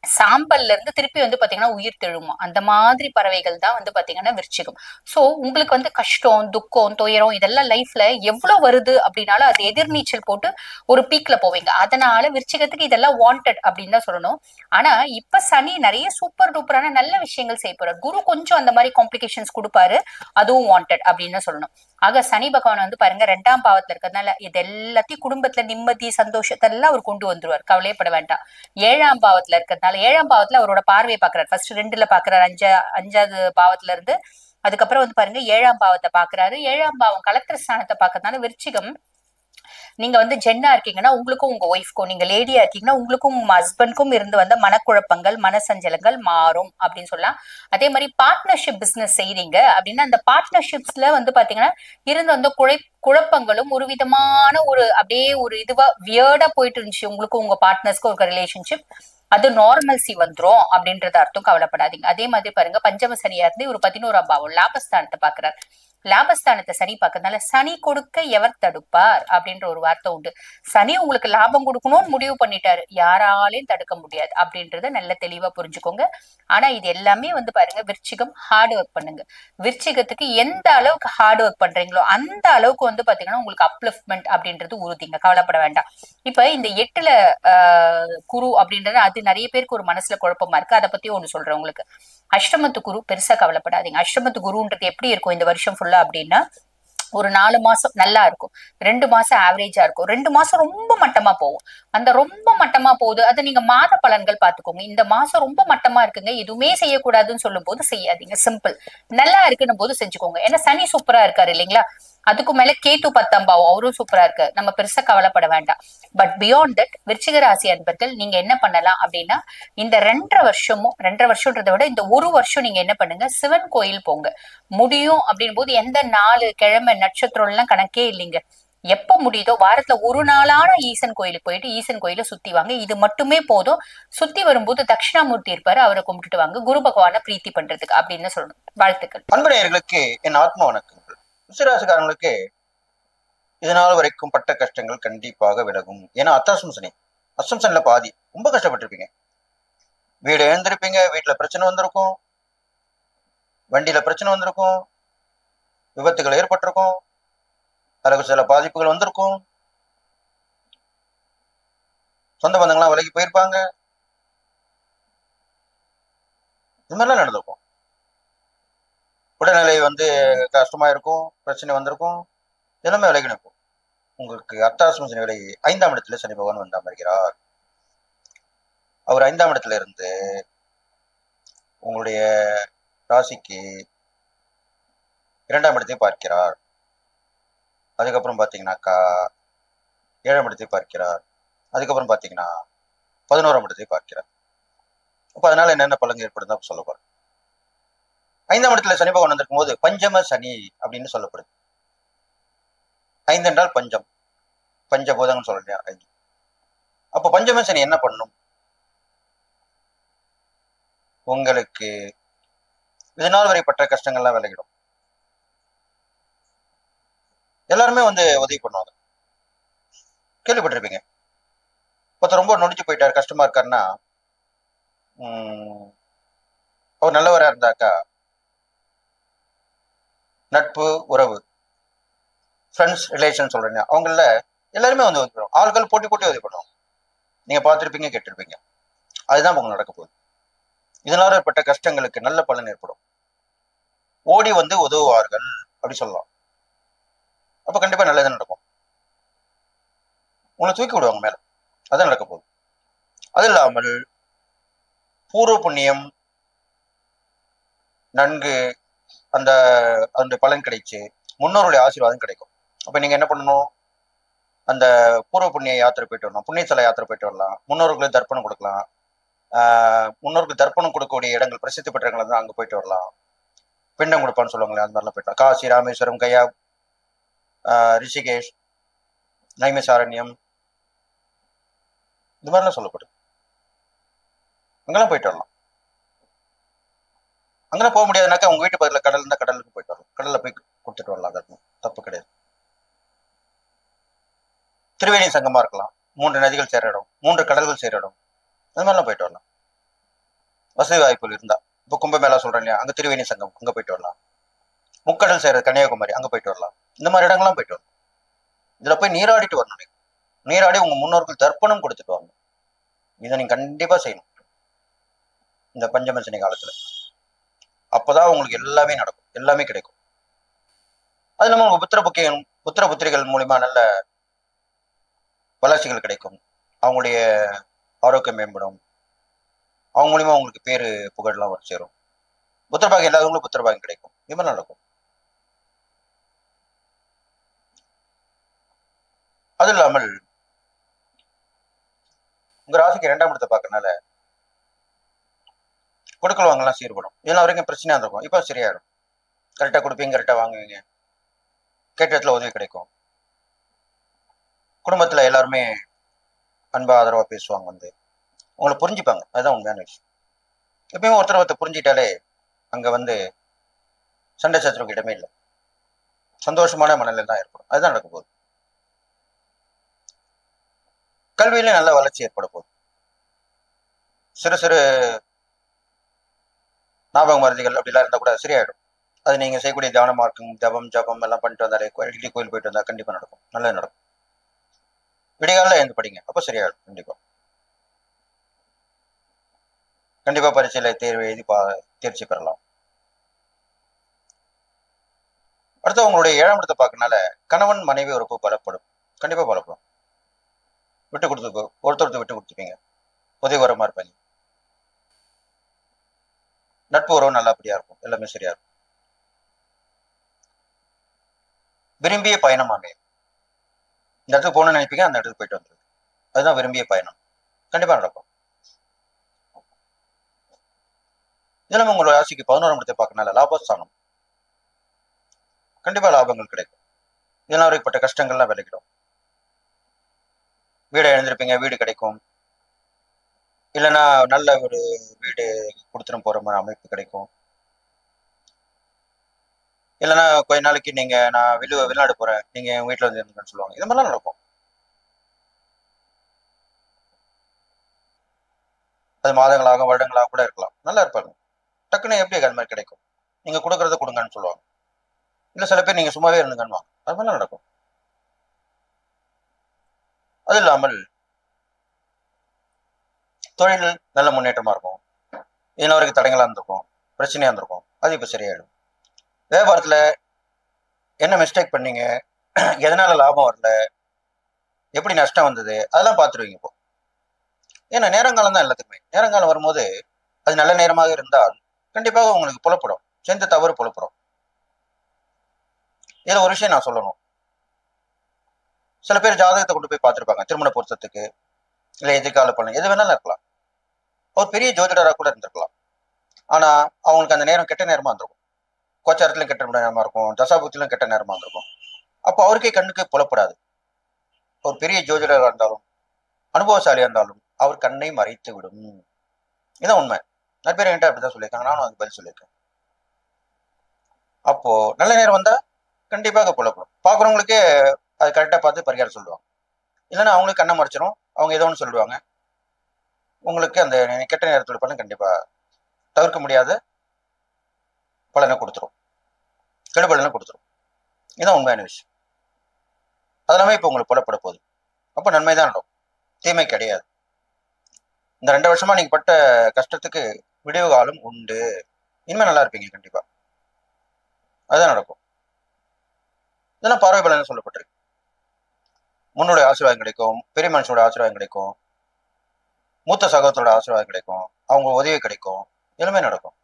சாம்பல்ல இருந்து திருப்பி வந்து பாத்தீங்கன்னா உயிர் தெழுமா, அந்த மாதிரி பறவைகள் தான் வந்து பாத்தீங்கன்னா விருச்சிகம். சோ உங்களுக்கு வந்து கஷ்டம், துக்கம், துயரம் இதெல்லாம் லைஃப்ல எவ்வளவு வருது அப்படின்னாலும் அது எதிர்நீச்சல் போட்டு ஒரு பீக்ல போவீங்க. அதனால விருச்சிகத்துக்கு இதெல்லாம் வாண்டட் அப்படின்னு தான் சொல்லணும். ஆனா இப்ப சனி நிறைய சூப்பர் டூப்பரான நல்ல விஷயங்கள் செய்ய போறாரு. குரு கொஞ்சம் அந்த மாதிரி காம்ப்ளிகேஷன்ஸ் கொடுப்பாரு, அதுவும் வாண்டட் அப்படின்னு தான் சொல்லணும். ஆக சனி பகவான் வந்து பாருங்க 2ஆம் பாவத்துல இருக்கிறதுனால இது எல்லாத்தையும் குடும்பத்துல நிம்மதி சந்தோஷத்தை எல்லாம் அவர் கொண்டு வந்துருவார், கவலையப்பட வேண்டாம். 7ஆம் பாவத்துல இருக்கிறதுனால 7ஆம் பாவத்துல அவரோட பார்வையை பாக்குறாரு. ஃபர்ஸ்ட் 2ல பாக்குறாரு, 5வது பாவத்துல இருந்து. அதுக்கப்புறம் வந்து பாருங்க 7ஆம் பாவத்தை பாக்குறாரு. 7ஆம் பாவம் கலத்திர ஸ்தானத்தை பாக்குறதுனால விருச்சிகம், நீங்க வந்து ஜென்னா இருக்கீங்கன்னா உங்களுக்கும் உங்க ஒய்ஃப்க்கும், நீங்க லேடியா இருக்கீங்கன்னா உங்களுக்கும் உங்க ஹஸ்பண்ட்க்கும் இருந்து வந்த மனக்குழப்பங்கள் மனசஞ்சலங்கள் மாறும் அப்படின்னு சொல்லலாம். அதே மாதிரி பார்ட்னர்ஷிப் பிசினஸ் செய்றீங்க அப்படின்னா அந்த பார்ட்னர்ஷிப்ஸ்ல வந்து பாத்தீங்கன்னா இருந்து வந்த குழப்பங்களும் ஒரு விதமான ஒரு அப்படியே ஒரு இதுவா வியர்டா போயிட்டு இருந்துச்சு உங்களுக்கும் உங்க பார்ட்னர்ஸ்க்கும் ஒரு ரிலேஷன்ஷிப், அது நார்மல்சி வந்துரும் அப்படின்றது அர்த்தம். கவலைப்படாதீங்க. அதே மாதிரி பாருங்க பஞ்சம சனியா இருந்து ஒரு 11ஆம் பாவம் லாபஸ்தானத்தை பாக்குறாரு. லாபஸ்தானத்தை சனி பார்க்கறதுனால சனி கொடுக்க எவர் தடுப்பார் அப்படின்ற ஒரு வார்த்தை உண்டு. சனி உங்களுக்கு லாபம் கொடுக்கணும்னு முடிவு பண்ணிட்டாரு, யாராலையும் தடுக்க முடியாது அப்படின்றத நல்ல தெளிவா புரிஞ்சுக்கோங்க. ஆனா இது எல்லாமே வந்து பாருங்க விருச்சிகம் ஹார்ட் ஒர்க் பண்ணுங்க. விருச்சிகத்துக்கு எந்த அளவுக்கு ஹார்ட் ஒர்க் பண்றீங்களோ அந்த அளவுக்கு வந்து பாத்தீங்கன்னா உங்களுக்கு அப்லிஃப்ட்மெண்ட் அப்படின்றது உறுதிங்க, கவலைப்பட வேண்டாம். இப்ப இந்த 8ல குரு அப்படின்றது அது நிறைய பேருக்கு ஒரு மனசுல குழப்பமா இருக்கு, அதை பத்தி ஒண்ணு சொல்றேன் உங்களுக்கு. அஷ்டமத்து குரு பெருசா கவலைப்படாதீங்க. அஷ்டமத்து குருன்றது எப்படி இருக்கும் இந்த வருஷம் ஃபுல்லா அப்படின்னா, ஒரு 4 மாசம் நல்லா இருக்கும், 2 மாசம் ஆவரேஜா இருக்கும், 2 மாசம் ரொம்ப மட்டமா போகும். அந்த ரொம்ப மட்டமா போகுது அது நீங்க மாத பலன்கள் பாத்துக்கோங்க. இந்த மாசம் ரொம்ப மட்டமா இருக்குங்க, எதுவுமே செய்யக்கூடாதுன்னு சொல்லும் போது செய்யாதீங்க, சிம்பிள். நல்லா இருக்குன்னு போது செஞ்சுக்கோங்க. ஏன்னா சனி சூப்பரா இருக்காரு இல்லைங்களா, அதுக்கு மேல கேத்து 10ஆம் பாவம் அவரும் சூப்பரா இருக்கு, நம்ம பெருசா கவலைப்பட வேண்டாம். பட் பியாண்ட் தட் விருச்சிக ராசி அன்பர்கள் நீங்க என்ன பண்ணலாம் அப்படின்னா, இந்த 2.5 வருஷமும் 2.5 வருஷம்ன்றதை விட இந்த ஒரு வருஷம் நீங்க என்ன பண்ணுங்க, சிவன் கோயில் போங்க. முடியும் அப்படின் போது எந்த 4 கிழமை நட்சத்திரம் எல்லாம் கணக்கே இல்லைங்க, எப்ப முடியுதோ வாரத்துல ஒரு நாளான ஈசன் கோயிலுக்கு போயிட்டு ஈசன் கோயில சுத்தி வாங்க. இது மட்டுமே போதும். சுத்தி வரும்போது தட்சிணாமூர்த்தி இருப்பாரு, அவரை கும்பிட்டுட்டு வாங்க, குரு பகவான பிரீத்தி பண்றதுக்கு அப்படின்னு சொல்லணும். வாழ்த்துக்கள். அன்புடையர்களுக்கு என் ஆத்ம வணக்கங்கள். விருச்சிகராசிக்காரங்களுக்கு இதனால் வரைக்கும் பட்ட கஷ்டங்கள் கண்டிப்பாக விலகும். ஏன்னா அஷ்டம சனி, அஷ்டம சனில பாதி ரொம்ப கஷ்டப்பட்டிருப்பீங்க. வீடு எழுந்திருப்பீங்க, வீட்டுல பிரச்சனை வந்திருக்கும், வண்டியில பிரச்சனை வந்திருக்கும், விபத்துகள் ஏற்பட்டிருக்கும், அதுக்கு சில பாதிப்புகள் வந்திருக்கும், சொந்த பந்தங்கள்லாம் விலகி போயிருப்பாங்க, இது மாதிரிலாம் நடந்திருக்கும். உடல்நிலை கஷ்டமா இருக்கும், பிரச்சனை வந்திருக்கும், எல்லாமே விலகி நிற்கும். உங்களுக்கு அர்த்தாசிரம சனி விலகி 5ஆம் இடத்துல சனி பகவான் வந்து அமர்கிறார். அவர் 5ஆம் இடத்துல இருந்து உங்களுடைய ராசிக்கு 2ஆம் இடத்தை பார்க்கிறார். அதுக்கப்புறம் பார்த்தீங்கன்னாக்கா 7ஆம் இடத்தை பார்க்கிறார். அதுக்கப்புறம் பார்த்தீங்கன்னா 11ஆம் இடத்தை பார்க்கிறார். அப்போ அதனால என்னென்ன பலன்கள் ஏற்படும் தான் சொல்ல போறேன். 5ஆம் இடத்துல சனி பகவான் வந்திருக்கும் போது பஞ்சம சனி அப்படின்னு சொல்லப்படுது. 5 என்றால் பஞ்சம், பஞ்சபூதங்கள் சொல்றேன் 5. அப்போ பஞ்சம சனி என்ன பண்ணும்? உங்களுக்கு இதனால் வரை பட்ட கஷ்டங்கள்லாம் விலகிடும். எல்லாருமே உதவி பண்ணுவாங்க. கேள்விப்பட்டிருப்பீங்க, ஒருத்தர் ரொம்ப நொடிச்சு போயிட்டார், கஷ்டமா இருக்காருன்னா அவர் நல்லவராக இருந்தாக்கா நட்பு உறவு ஃப்ரெண்ட்ஸ் ரிலேஷன் சொல்றேன், அவங்கள எல்லாருமே உதவி பண்ணுவோம். ஆள்கள் போட்டி போட்டி உதவி பண்ணுவாங்க. நீங்க பார்த்துருப்பீங்க, கேட்டிருப்பீங்க. அதுதான் உங்களுக்கு நடக்க போகுது. இதனால ஏற்பட்ட கஷ்டங்களுக்கு நல்ல பலன் ஏற்படும். ஓடி உதவுவார்கள் அப்படி சொல்லலாம். அப்ப கண்டிப்பா நல்லது நடக்கும். உங்களை தூக்கி விடுவாங்க மேல, அதான் நடக்க போகுது. அது இல்லாமல் பூர்வ புண்ணியம் நன்கு அந்த அதனுடைய பலன் கிடைச்சு முன்னோருடைய ஆசீர்வாதம் கிடைக்கும். அப்ப நீங்க என்ன பண்ணணும்? அந்த பூர்வ புண்ணிய யாத்திரை போயிட்டு வரலாம், புண்ணியத்தல யாத்திரை போயிட்டு வரலாம், முன்னோர்களுக்கு தர்ப்பணம் கொடுக்கலாம். முன்னோருக்கு தர்ப்பணம் கொடுக்கக்கூடிய இடங்கள் பிரசித்தி பெற்ற இடங்கள் தான், அங்க போயிட்டு வரலாம். பிண்டம் கொடுப்பான்னு சொல்லுவாங்களே, அந்த மாதிரிலாம் போயிட்டு காசி, ராமேஸ்வரம், கயா, ரிஷிகேஷ், நைமிசாரண்யம், இது மாதிரிலாம் சொல்லப்படுது. அங்கெல்லாம் போயிட்டு வரலாம். அங்கெல்லாம் போக முடியாதுனாக்கா உங்க வீட்டு பக்கத்தில் கடல் இருந்தால் கடலுக்கு போயிட்டு வரலாம், கடல்ல போய் கொடுத்துட்டு வரலாம், அதற்கு தப்பு கிடையாது. திரிவேணி சங்கமா இருக்கலாம், 3 நதிகள் சேர இடம், 3 கடல்கள் சேர இடம், அது மாதிரிலாம் போயிட்டு வரலாம். வசதி வாய்ப்புகள் இருந்தா, இப்போ கும்பமேளா சொல்றேன் இல்லையா, அங்க திரிவேணி சங்கம், அங்க போயிட்டு வரலாம். முக்கடல் சேர கன்னியாகுமரி, அங்க போயிட்டு வரலாம். இந்த மாதிரி இடங்கள்லாம் போயிட்டு வரலாம். இதுல போய் நீராடிட்டு வரணும். நீராடி உங்க முன்னோர்கள் தர்ப்பணம் கொடுத்துட்டு வரணும். இதை நீங்க கண்டிப்பா செய்யணும் இந்த பஞ்சம சனி காலத்துல. அப்பதான் உங்களுக்கு எல்லாமே நடக்கும், எல்லாமே கிடைக்கும். அது இல்லாம உங்க புத்திர புத்திரிகள் மூலியமா நல்ல வளர்ச்சிகள் கிடைக்கும். அவங்களுடைய ஆரோக்கியம் மேம்படும். அவங்க மூலியமா உங்களுக்கு பேரு புகழ்லாம் வந்து சேரும். புத்திரபாகம் இல்லாதவங்களும் புத்திரபாகம் கிடைக்கும். இது மாதிரி நடக்கும். அது இல்லாமல் உங்க ராசிக்கு 2ஆம் இடத்தை பார்க்கறதுனால கொடுக்கல் வாங்கலாம் சீர்படும். இதெல்லாம் வரைக்கும் பிரச்சனையா இருக்கும், இப்போ சரியாயிடும். கரெக்டா கொடுப்பீங்க, கரெக்டா வாங்குவீங்க, கேட்ட இடத்துல உதவி கிடைக்கும். குடும்பத்துல எல்லாருமே அன்பா ஆதரவா பேசுவாங்க, உங்களை புரிஞ்சுப்பாங்க. அதுதான் உண்மையான விஷயம். எப்பயுமே ஒருத்தர் புரிஞ்சுட்டாலே அங்க சண்டை சச்சரவுக்கு இடமே இல்லை, சந்தோஷமான மனநிலை தான் ஏற்படும். அதுதான் நடக்க போகுது. கல்வியில நல்ல வளர்ச்சி ஏற்பட போகுது. சிறு சிறு ஞாபக மருந்துகள் அப்படிலாம் இருந்தா கூட சரியாயிடும். அது நீங்க செய்யக்கூடிய தியானமா இருக்கும், ஜபம் ஜபம் எல்லாம் பண்ணிட்டு வந்தாலே, கோயில் போயிட்டு வந்தா கண்டிப்பா நடக்கும், நல்லது நடக்கும். விடிகாலில் எழுந்து படிங்க, அப்போ சரியாயிடும். கண்டிப்பா பரீட்சையில தேர்வு எழுதி தேர்ச்சி பெறலாம். அடுத்து உங்களுடைய 7ஆம் இடத்தை பார்க்கறதுனால கணவன் மனைவி உறவு பலப்படும், கண்டிப்பா பலப்படும். விட்டு கொடுத்து ஒருத்தருக்கு விட்டு கொடுத்துப்பீங்க, உதவி வரமா இருப்பாங்க. நட்பு உறவு நல்லபடியா இருக்கும், எல்லாமே சரியா இருக்கும். விரும்பிய பயணம் அமையும். இந்த இடத்துக்கு போகணும்னு நினைப்பீங்க, அந்த இடத்துக்கு போயிட்டு வந்துருக்கு. அதுதான் விரும்பிய பயணம், கண்டிப்பா நடக்கும். இதெல்லாம் உங்களோட ராசிக்கு 11ஆம் இடத்தை பார்க்கறதுனால லாபஸ்தானம், கண்டிப்பா லாபங்கள் கிடைக்கும். இதெல்லாம் வரைப்பட்ட கஷ்டங்கள்லாம் விலகிடும். வீடை எழுந்திருப்பீங்க, வீடு கிடைக்கும். இல்லைன்னா நல்ல ஒரு வீடு கொடுத்துட்டு போற மாதிரி அமைப்பு கிடைக்கும். இல்லைன்னா கொஞ்ச நாளைக்கு நீங்க நான் வெளிநாடு போறேன், நீங்க என் வீட்டுல வந்து இருந்துங்கன்னு சொல்லுவாங்க. இது மாதிரிலாம் நடக்கும். அது மாதங்களாக வருடங்களாக கூட இருக்கலாம். நல்லா இருப்பாங்க. டக்குன்னு எப்படி அது மாதிரி கிடைக்கும்? நீங்க கொடுக்கறத கொடுங்கன்னு சொல்லுவாங்க. இல்ல சில பேர் நீங்க சும்மாவே இருந்துங்கன்னு அது மாதிரிலாம் நடக்கும். அது இல்லாமல் தொழில் நல்ல முன்னேற்றமா இருக்கும். இன்ன வரைக்கும் தடங்களா இருந்திருக்கும், பிரச்சனையா இருந்திருக்கும், அது இப்ப சரியாயிடும். வியாபாரத்துல என்ன மிஸ்டேக் பண்ணீங்க, எதனால லாபம் வரல, எப்படி நஷ்டம் வந்தது, அதெல்லாம் பார்த்துருவீங்க இப்போ. ஏன்னா நேரங்காலம் தான் எல்லாத்துக்குமே. நேரங்காலம் வரும்போது அது நல்ல நேரமாக இருந்தால் கண்டிப்பாக உங்களுக்கு புலப்படும், செஞ்ச தவறு புலப்படும். இதுல ஒரு விஷயம் நான் சொல்லணும். சில பேர் ஜாதகத்தை கொண்டு போய் பார்த்துருப்பாங்க, திருமண பொருத்தத்துக்கு, இல்லை எதிர்கால பலன், எது வேணாலும் இருக்கலாம். ஒரு பெரிய ஜோதிடராக கூட இருந்திருக்கலாம். ஆனா அவங்களுக்கு அந்த நேரம் கெட்ட நேரமா இருந்திருக்கும். கோச்சாரத்திலும் கெட்ட நேரமா இருக்கும், தசாபுத்திலும் கெட்ட நேரமா இருந்திருக்கும். அப்போ அவருக்கே கண்ணுக்கு புலப்படாது. ஒரு பெரிய ஜோதிடராக இருந்தாலும் அனுபவசாலியா இருந்தாலும் அவர் கண்ணை மறைத்து விடும். இதான் உண்மை. நிறைய பேர் என்கிட்ட அப்படிதான் சொல்லியிருக்காங்க, நானும் அதுக்கு பதில் சொல்லியிருக்கேன். அப்போ நல்ல நேரம் வந்தா கண்டிப்பாக புலப்படும். பாக்குறவங்களுக்கே அது கரெக்டா பார்த்து பரிகாரம் சொல்லுவாங்க. இல்லைன்னா அவங்களுக்கு கண்ணை மறைச்சிடும், அவங்க ஏதோ ஒன்று சொல்லிடுவாங்க. உங்களுக்கு அந்த கெட்ட நேரத்தோட பலன் கண்டிப்பா தவிர்க்க முடியாத பலனை கொடுத்துரும், கெடுபலனை கொடுத்துரும். இதுதான் உண்மையான விஷயம். அதெல்லாமே இப்போ உங்களுக்கு புலப்பட போகுது. அப்போ நன்மை தான் நடக்கும், தீமை கிடையாது. இந்த 2 வருஷமா நீங்க பட்ட கஷ்டத்துக்கு விடிவு காலம் உண்டு. இனிமே நல்லா இருப்பீங்க கண்டிப்பா. அதுதான் நடக்கும். இதெல்லாம் பார்வை பலன் சொல்லப்பட்டிருக்கு. முன்னோட ஆசீர்வாதம் கிடைக்கும், பெரிய மனுஷனோட ஆசீர்வாதம் கிடைக்கும், மூத்த சகோதரோட ஆசீர்வாதம் கிடைக்கும், அவங்க உதவி கிடைக்கும், எல்லாமே நடக்கும்.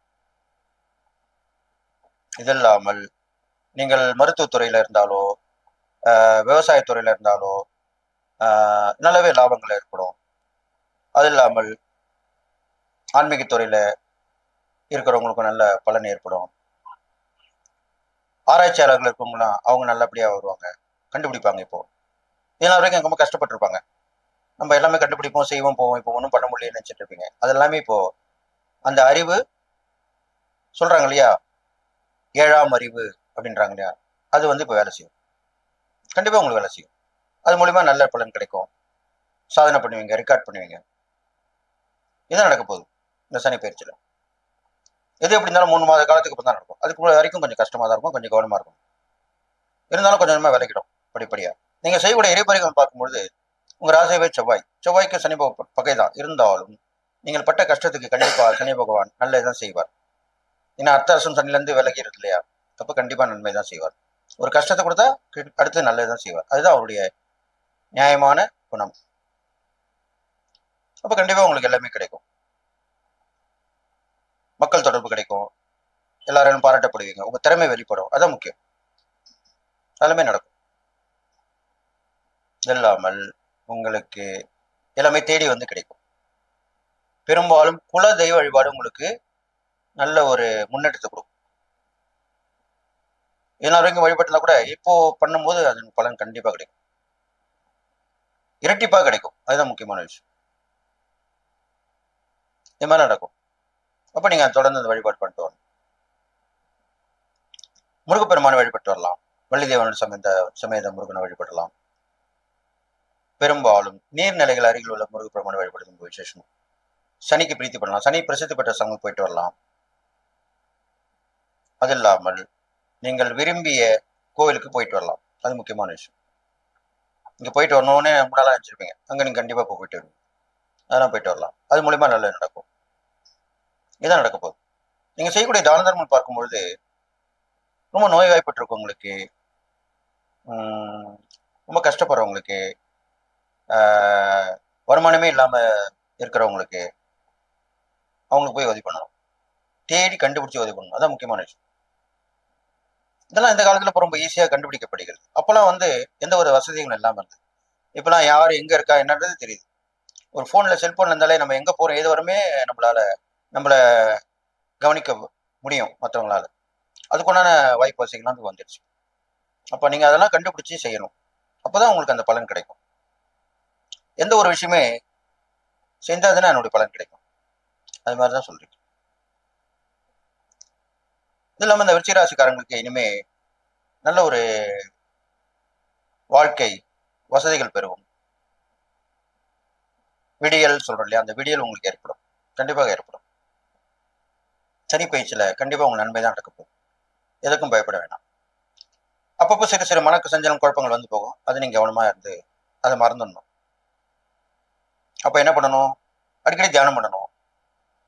இது இல்லாமல் நீங்கள் மருத்துவத்துறையில இருந்தாலோ விவசாயத்துறையில இருந்தாலோ நல்லாவே லாபங்கள் ஏற்படும். அது இல்லாமல் ஆன்மீகத்துறையில இருக்கிறவங்களுக்கும் நல்ல பலன் ஏற்படும். ஆராய்ச்சியாளர்கள் இருக்கவங்களாம் அவங்க நல்லபடியா வருவாங்க, கண்டுபிடிப்பாங்க. இப்போ இதெல்லாம் வரைக்கும் ரொம்ப கஷ்டப்பட்டிருப்பாங்க. நம்ம எல்லாமே கண்டுபிடிப்போம், செய்வோம், போவோம், இப்போ ஒன்றும் பண்ண முடியலன்னு நினைச்சிட்டு இருப்பீங்க. அது எல்லாமே இப்போ அந்த அறிவு சொல்றாங்க இல்லையா, 7ஆம் அறிவு அப்படின்றாங்க இல்லையா, அது வந்து இப்போ வேலை செய்யும். கண்டிப்பா உங்களுக்கு வேலை செய்யும். அது மூலியமா நல்ல பலன் கிடைக்கும், சாதனை பண்ணுவீங்க, ரெக்கார்ட் பண்ணுவீங்க. இதான் நடக்க போகுது இந்த சனி பயிற்சியில. எது எப்படி இருந்தாலும் 3 மாத காலத்துக்கு அப்புறம் தான் நடக்கும். அதுக்கு வரைக்கும் கொஞ்சம் கஷ்டமா தான் இருக்கும், கொஞ்சம் கவனமா இருக்கும். இருந்தாலும் கொஞ்சம் கொஞ்சமா விலகிடும் படிப்படியா. நீங்க செய்யக்கூடிய இறைப்பறிகள் பார்க்கும்பொழுது உங்க ராசியவே செவ்வாய்க்கு சனி பகை தான் இருந்தாலும் நீங்கள் பட்ட கஷ்டத்துக்கு கண்டிப்பா சனி பகவான் நல்லதுதான் செய்வார். ஏன்னா அர்த்தாசம் சனிலேருந்து விலகிறது இல்லையா, அப்ப கண்டிப்பா நன்மை தான் செய்வார். ஒரு கஷ்டத்தை கொடுத்தா அடுத்து நல்லதுதான் செய்வார். அதுதான் அவருடைய நியாயமான குணம். அப்ப கண்டிப்பா உங்களுக்கு எல்லாமே கிடைக்கும். மக்கள் தொடர்பு கிடைக்கும், எல்லாரும் பாராட்டப்படுவீங்க, உங்க திறமை வெளிப்படும், அதான் முக்கியம். எல்லாமே நடக்கும். இல்லாமல் உங்களுக்கு எல்லாமே தேடி வந்து கிடைக்கும். பெரும்பாலும் குல தெய்வ வழிபாடு உங்களுக்கு நல்ல ஒரு முன்னேற்றத்தை கொடுக்கும். இதனால் வரைக்கும் வழிபட்டா கூட இப்போ பண்ணும்போது அதன் பலன் கண்டிப்பா கிடைக்கும், இரட்டிப்பா கிடைக்கும். அதுதான் முக்கியமான விஷயம். இது மாதிரி நடக்கும். அப்ப நீங்க தொடர்ந்து அந்த வழிபாடு பண்ணிட்டு வரணும். முருகப்பெருமானை வழிபட்டு வரலாம், வள்ளிதேவனோட சமேத முருகனை வழிபடலாம். பெரும்பாலும் நீர்நிலைகள் அருகில் உள்ள முருகப்பெருமானை வழிபடுறது விசேஷம். சனிக்கு பிரீத்தி பண்ணலாம், சனி பிரசித்தி பெற்ற சங்கம் போயிட்டு வரலாம். அது இல்லாமல் நீங்கள் விரும்பிய கோவிலுக்கு போயிட்டு வரலாம், அது முக்கியமான விஷயம். இங்க போயிட்டு வரணும்னு முன்னாலாம் நினைச்சிருப்பீங்க, அங்க நீங்க கண்டிப்பா போயிட்டு வருவீங்க. அதெல்லாம் போயிட்டு வரலாம், அது மூலியமா நல்லது நடக்கும். இதான் நடக்க போகுது. நீங்க செய்யக்கூடிய தான தர்மம் பார்க்கும்பொழுது ரொம்ப நோய்வாய்ப்பட்டிருக்கவங்களுக்கு, ரொம்ப கஷ்டப்படுறவங்களுக்கு, வருமானமே இல்லாம இருக்கிறவங்களுக்கு, அவங்களுக்கு போய் உதவி பண்ணணும், தேடி கண்டுபிடிச்சு உதவி பண்ணணும். அதான் முக்கியமான விஷயம். இதெல்லாம் இந்த காலத்துல ரொம்ப ஈஸியா கண்டுபிடிக்கப்படுகிறது. அப்பெல்லாம் வந்து எந்த ஒரு வசதிகளும் இல்லாம இருந்தது. இப்பெல்லாம் யாரு எங்க இருக்கா என்னன்றது தெரியுது. ஒரு போன்ல செல்போன்ல இருந்தாலே நம்ம எங்க போறோம் ஏது வரமே நம்மள கவனிக்க முடியும் மற்றவங்களால. அதுக்குண்டான வாய்ப்பு வசதிகள்லாம் வந்துடுச்சு. அப்ப நீங்க அதெல்லாம் கண்டுபிடிச்சு செய்யணும். அப்பதான் உங்களுக்கு அந்த பலன் கிடைக்கும். எந்த ஒரு விஷயமே செஞ்சாதானே என்னுடைய பலன் கிடைக்கும். அது மாதிரிதான் சொல்றீங்க. இது இல்லாம இந்த விருச்சிக ராசிக்காரங்களுக்கு இனிமே நல்ல ஒரு வாழ்க்கை வசதிகள் பெருகும். விடியல் சொல்றோம் இல்லையா, அந்த விடியல் உங்களுக்கு ஏற்படும், கண்டிப்பாக ஏற்படும். சனி பயிற்சியில கண்டிப்பா உங்க நன்மை தான் நடக்க போகும். எதுக்கும் பயப்பட வேண்டாம். அப்பப்போ சிறு சிறு மனக்கு சஞ்சலம் குழப்பங்கள் வந்து போகும். அது நீங்க கவனமா இருந்து அதை மறந்துடணும். அப்ப என்ன பண்ணணும்? அடிக்கடி தியானம் பண்ணணும்.